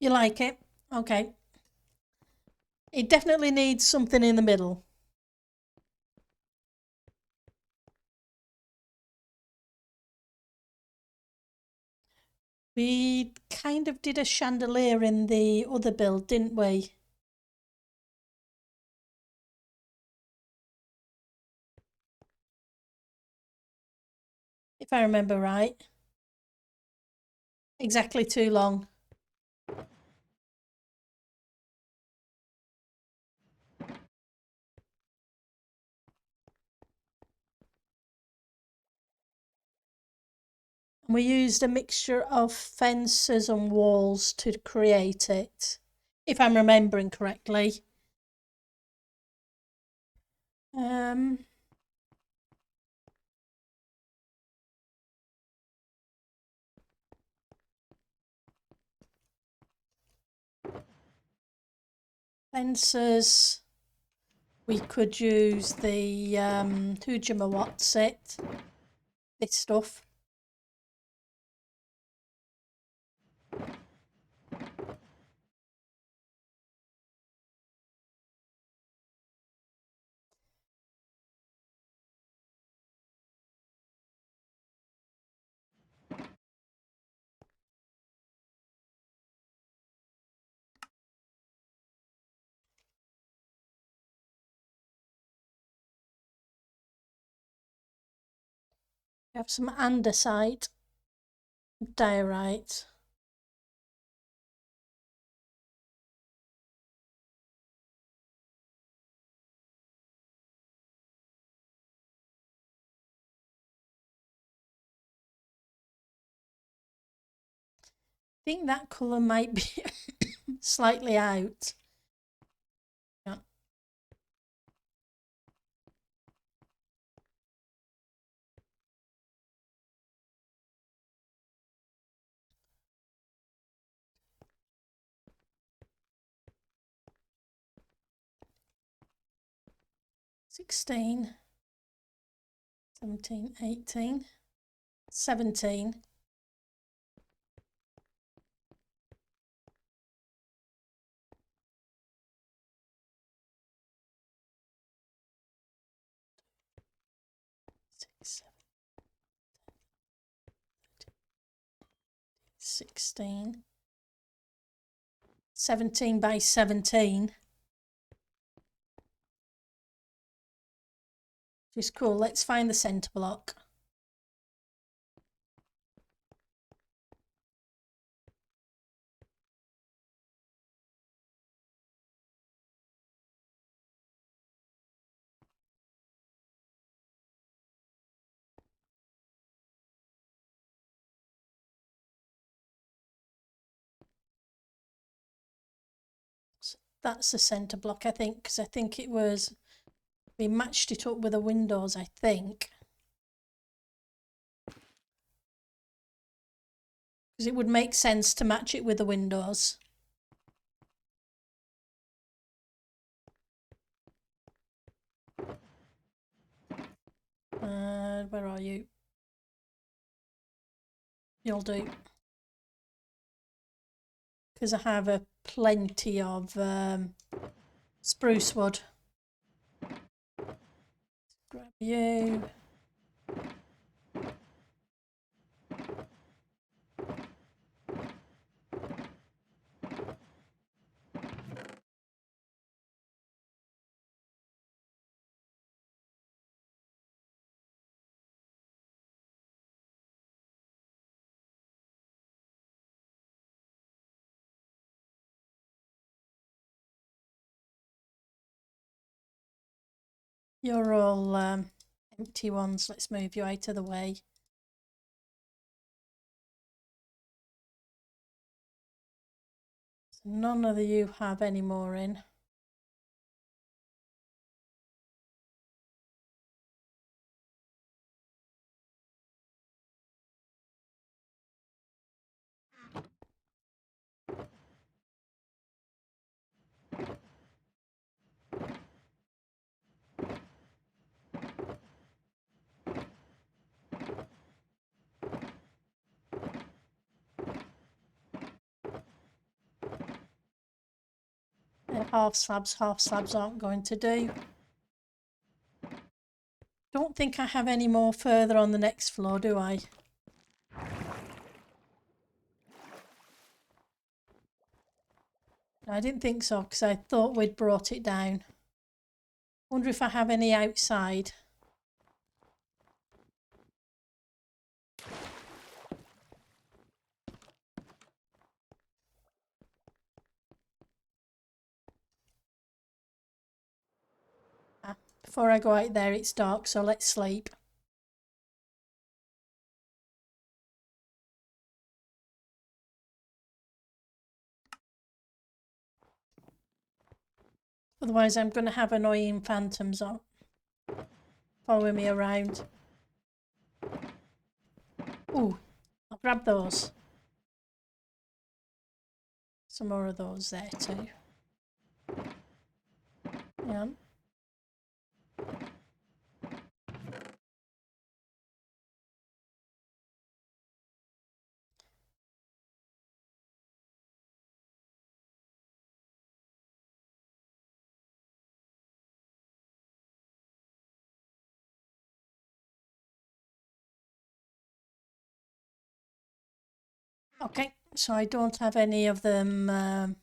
Speaker 1: You like it? Okay. It definitely needs something in the middle. We kind of did a chandelier in the other build, didn't we? If I remember right. Exactly too long. We used a mixture of fences and walls to create it, if I'm remembering correctly. Fences. We could use the what's it? This stuff. We have some andesite, diorite. I think that colour might be slightly out. Yeah. 16, 17, 18, 17. Six, 16, 17 by 17. Which is cool. Let's find the centre block. So that's the centre block, I think, because I think it was, we matched it up with the windows, I think. Because it would make sense to match it with the windows. Where are you? You'll do. Because I have a plenty of spruce wood. Grab you. You're all empty ones. Let's move you out of the way. So none of you have any more in. Half slabs aren't going to do. Don't think I have any more further on the next floor, do I? I didn't think so because I thought we'd brought it down. Wonder if I have any outside. Before I go out there, it's dark, so let's sleep. Otherwise, I'm going to have annoying phantoms on following me around. Ooh, I'll grab those. Some more of those there too. Yeah. Okay, so I don't have any of them.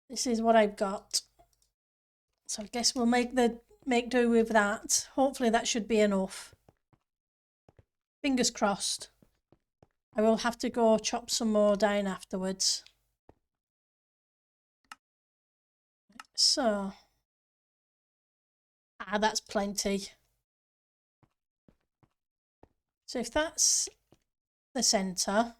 Speaker 1: This is what I've got. So I guess we'll make do with that. Hopefully that should be enough. Fingers crossed. I will have to go chop some more down afterwards. So, that's plenty. So if that's the centre,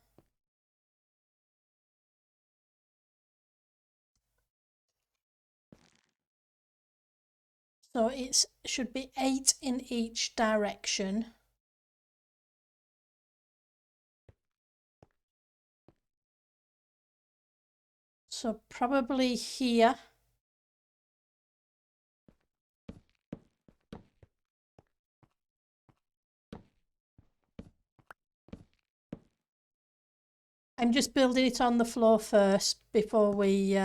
Speaker 1: so it should be 8 in each direction. So probably here. I'm just building it on the floor first before we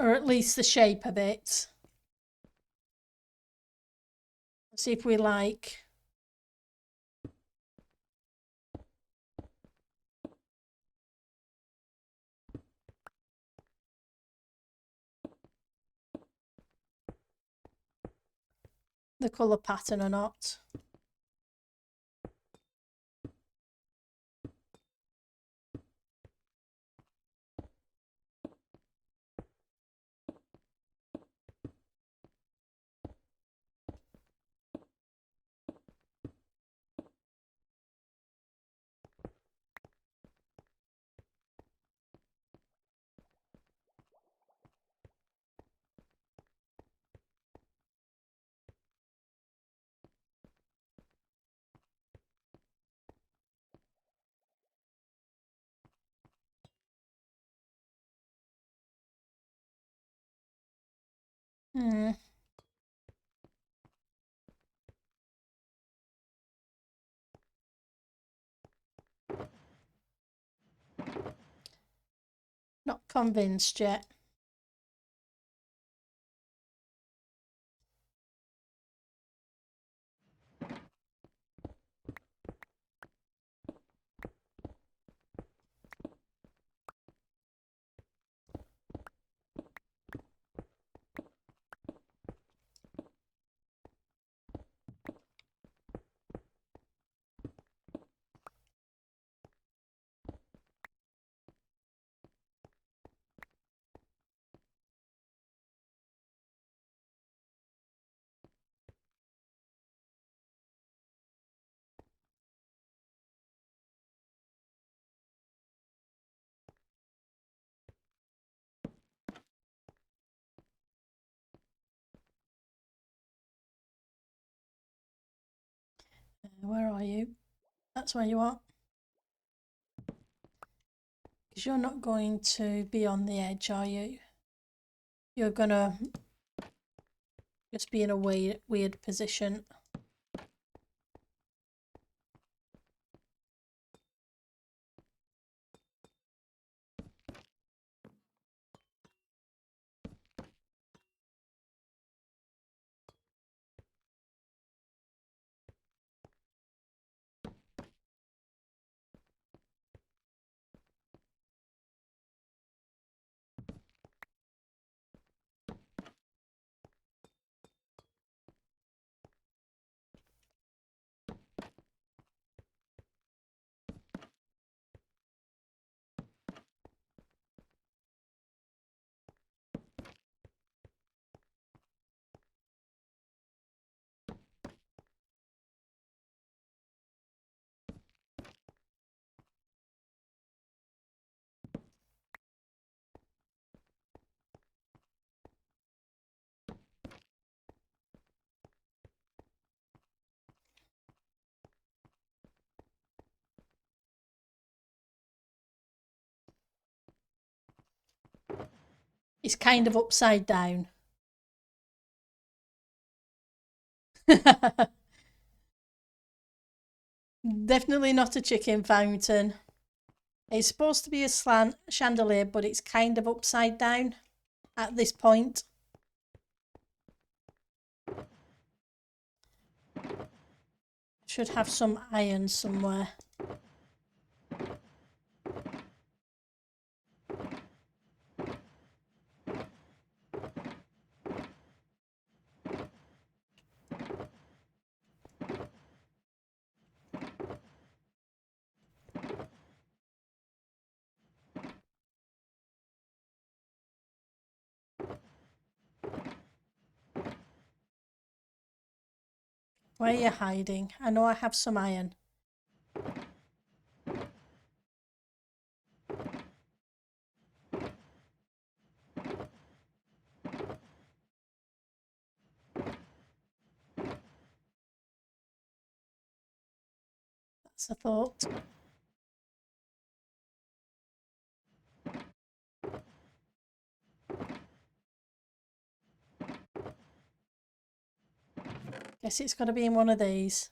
Speaker 1: or at least the shape of it. See if we like. The colour pattern or not. Not convinced yet. Where are you? That's where you are. Because you're not going to be on the edge, are you? You're gonna just be in a weird position. It's kind of upside down. Definitely not a chicken fountain. It's supposed to be a slant chandelier, but it's kind of upside down at this point. Should have some iron somewhere. Where are you hiding? I know I have some iron. That's a thought. Guess it's got to be in one of these.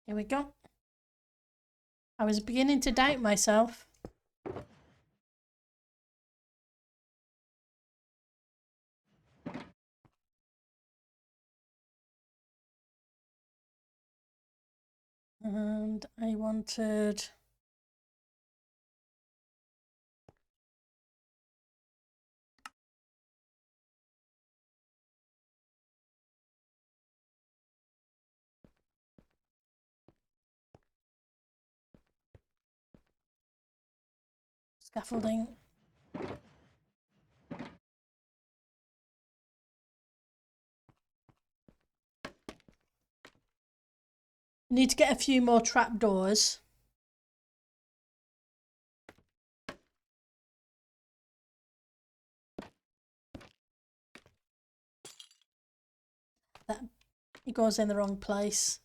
Speaker 1: Here we go. I was beginning to doubt myself. And I wanted... scaffolding. Need to get a few more trapdoors. That it goes in the wrong place.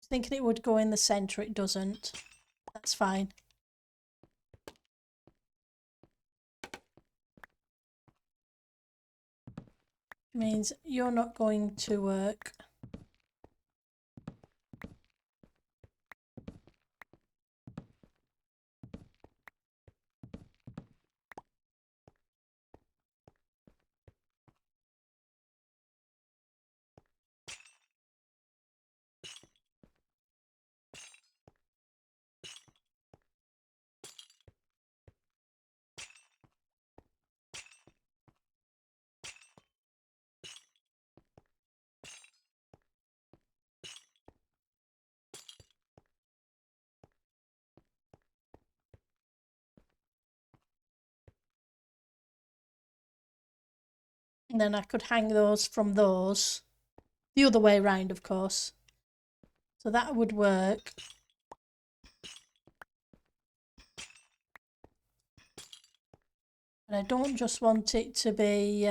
Speaker 1: Thinking it would go in the centre, it doesn't. That's fine. Means you're not going to work. And then I could hang those from those. The other way round, of course. So that would work. And I don't just want it to be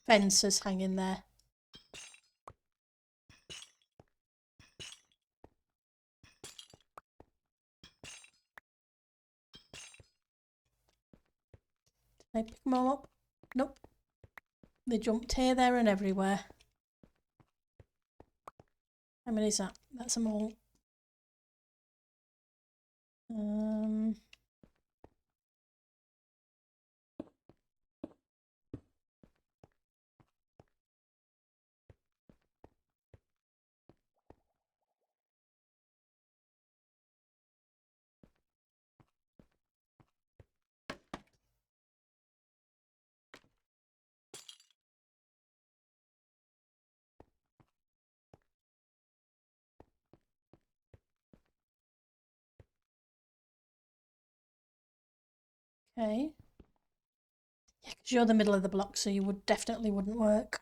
Speaker 1: fences hanging there. Did I pick them all up? Nope. They jumped here, there and everywhere. How many is that? That's them all. Okay. Yeah, because you're the middle of the block, so you would definitely wouldn't work.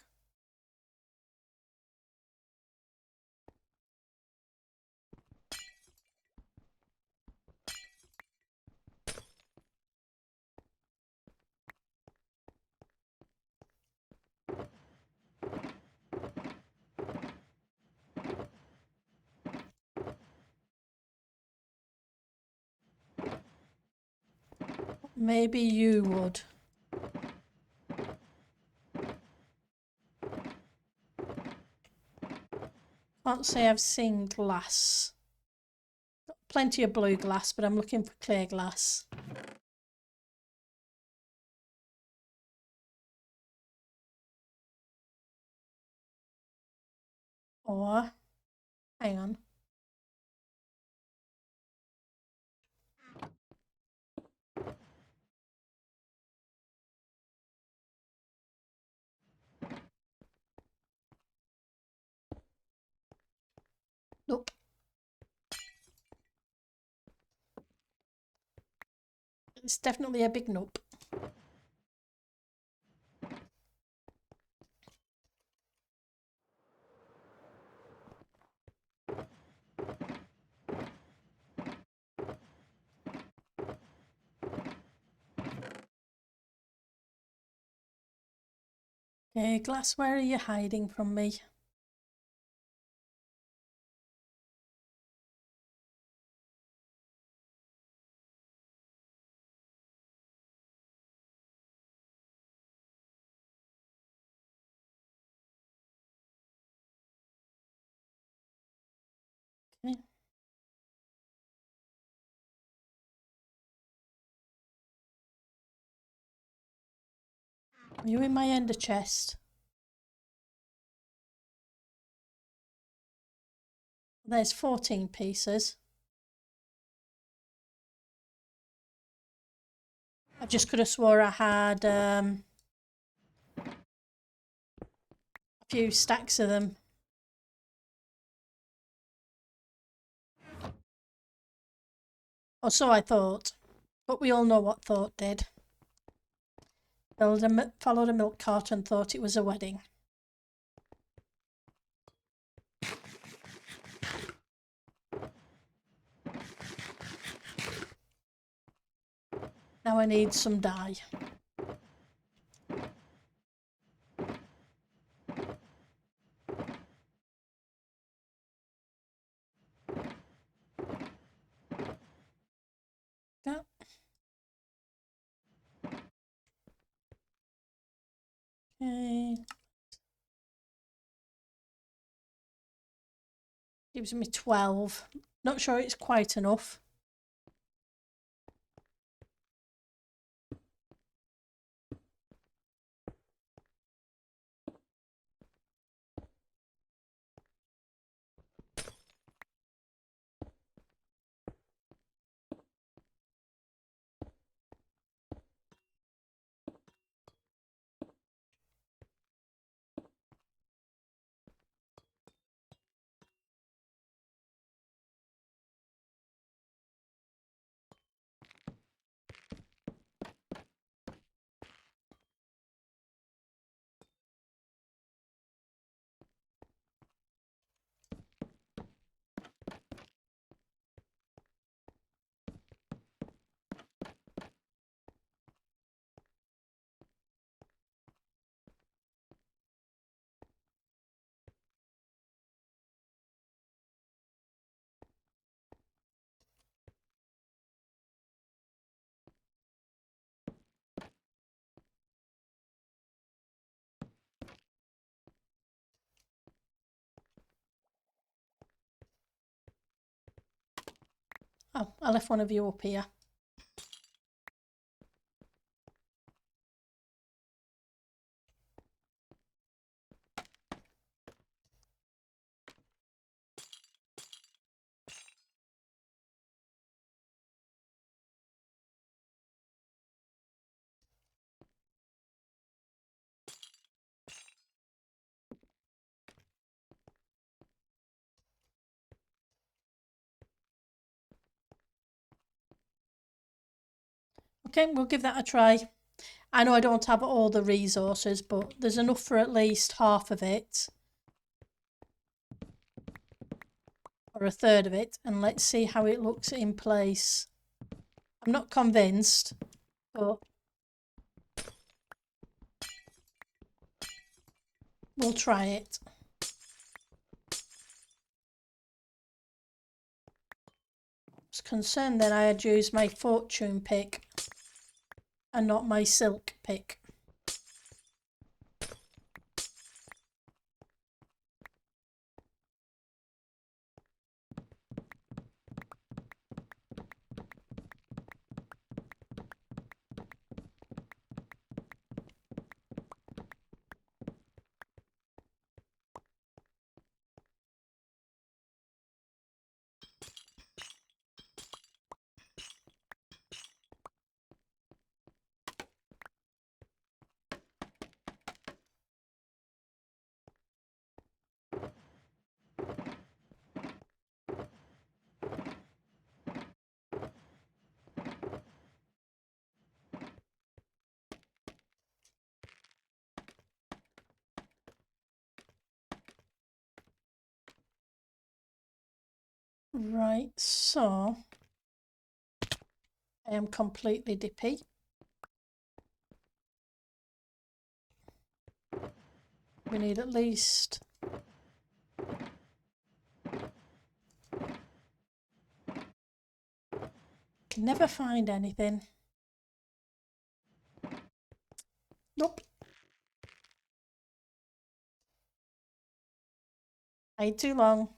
Speaker 1: Maybe you would. Can't say I've seen glass. Got plenty of blue glass, but I'm looking for clear glass. Or, hang on. Nope. It's definitely a big nope. Okay, glass, where are you hiding from me? Okay. Are you in my ender chest? There's 14 pieces. I just could have swore I had a few stacks of them. Or so I thought. But we all know what thought did. Followed a milk cart and thought it was a wedding. Now I need some dye. Yeah. Okay. Gives me 12. Not sure it's quite enough. Oh, I left one of you up here. Okay, we'll give that a try. I know I don't have all the resources, but there's enough for at least half of it. Or a third of it. And let's see how it looks in place. I'm not convinced, but we'll try it. I was concerned that I had used my fortune pick and not my silk pick. Right, so I am completely dippy. We need at least can never find anything. Nope. Ain't too long.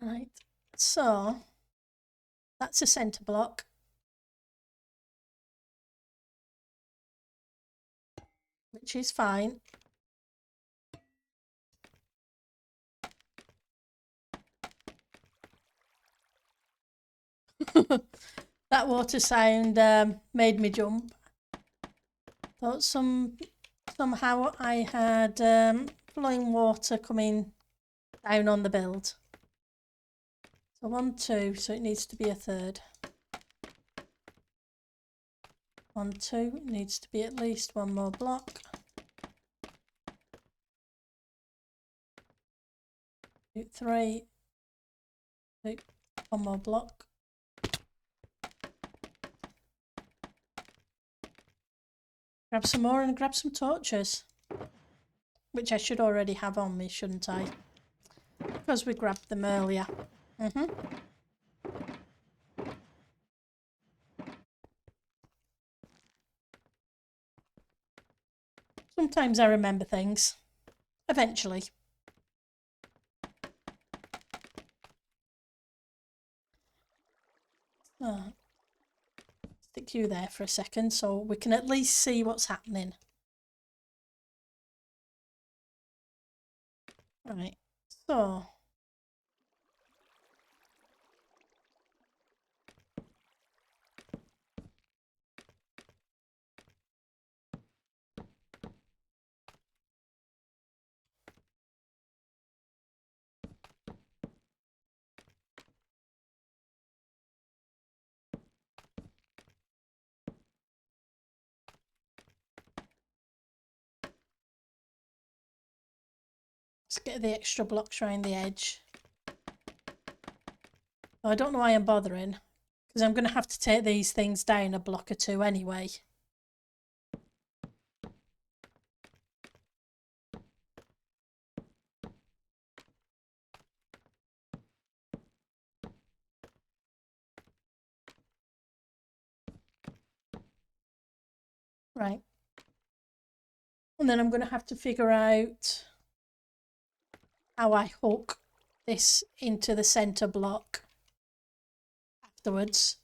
Speaker 1: Right, so that's a centre block. Which is fine. That water sound made me jump. Thought somehow I had flowing water coming down on the build. So 1, 2, so it needs to be a third. 1, 2, it needs to be at least one more block. 2, 3, 2, one more block. Grab some more and grab some torches. Which I should already have on me, shouldn't I? Because we grabbed them earlier. Sometimes I remember things. Eventually. Stick you there for a second so we can at least see what's happening. Right, so let's get the extra blocks around the edge. Oh, I don't know why I'm bothering, because I'm going to have to take these things down a block or two anyway. Right. And then I'm going to have to figure out how I hook this into the centre block afterwards.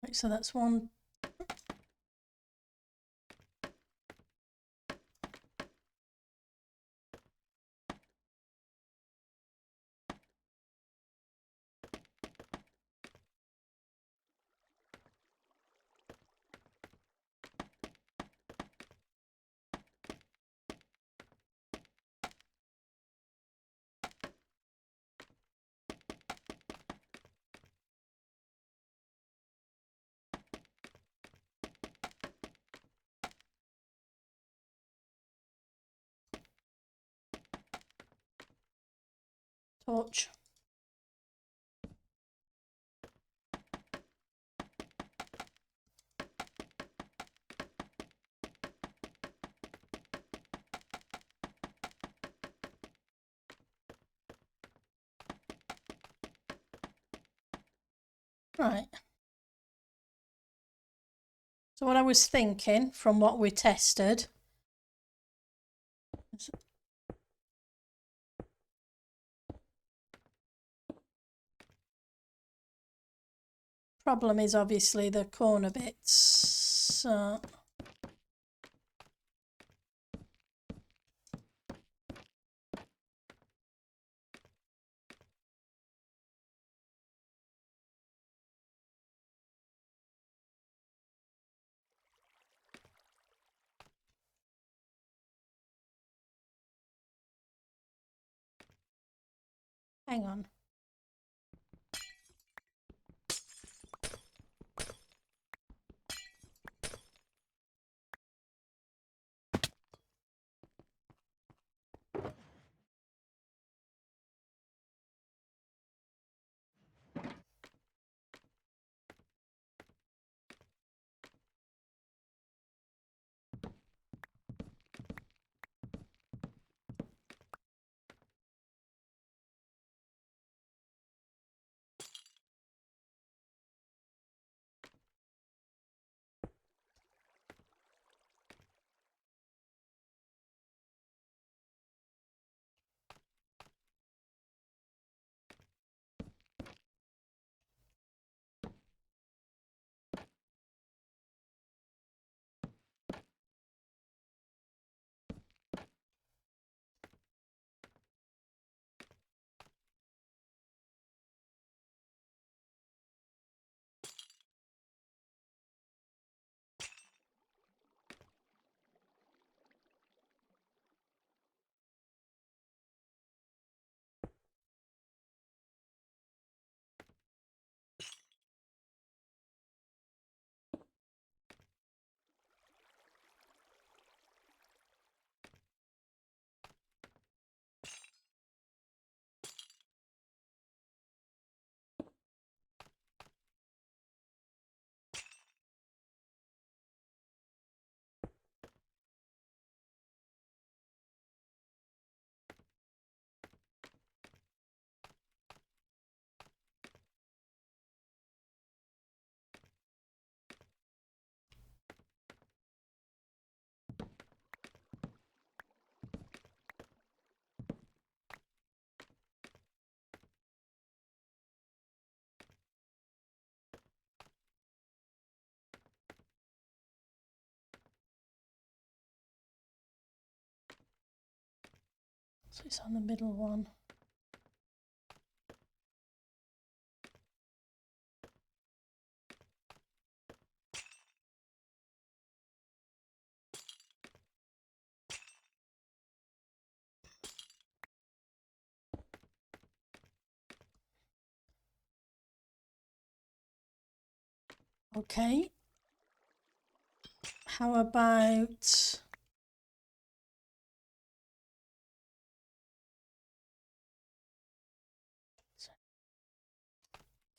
Speaker 1: Right, so that's one. Torch. Right. So what I was thinking from what we tested, problem is obviously the corner bits. So hang on. So it's on the middle one. Okay. How about...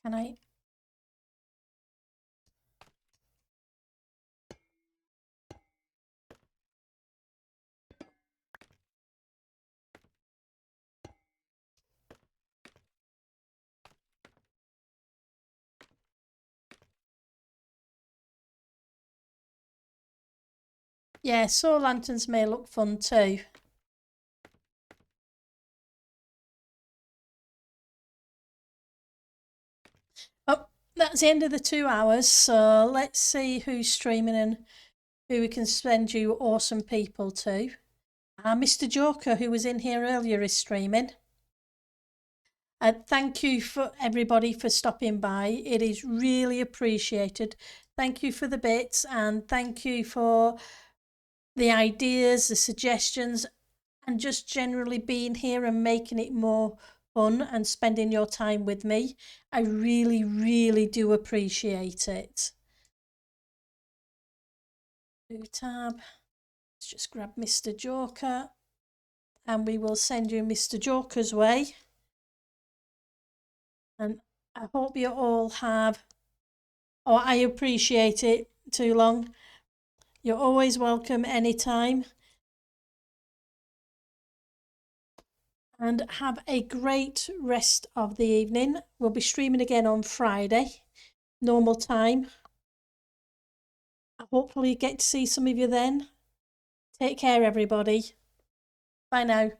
Speaker 1: Can I... Yeah, solar lanterns may look fun too. Oh, that's the end of the 2 hours, so let's see who's streaming and who we can send you awesome people to. Mr. Joker, who was in here earlier, is streaming. Thank you for everybody for stopping by. It is really appreciated. Thank you for the bits and thank you for the ideas, the suggestions, and just generally being here and making it more fun and spending your time with me. I really, really do appreciate it. New tab. Let's just grab Mr. Joker and we will send you Mr. Joker's way. And I hope you all have, I appreciate it too long. You're always welcome anytime. And have a great rest of the evening. We'll be streaming again on Friday, normal time. I hopefully get to see some of you then. Take care, everybody. Bye now.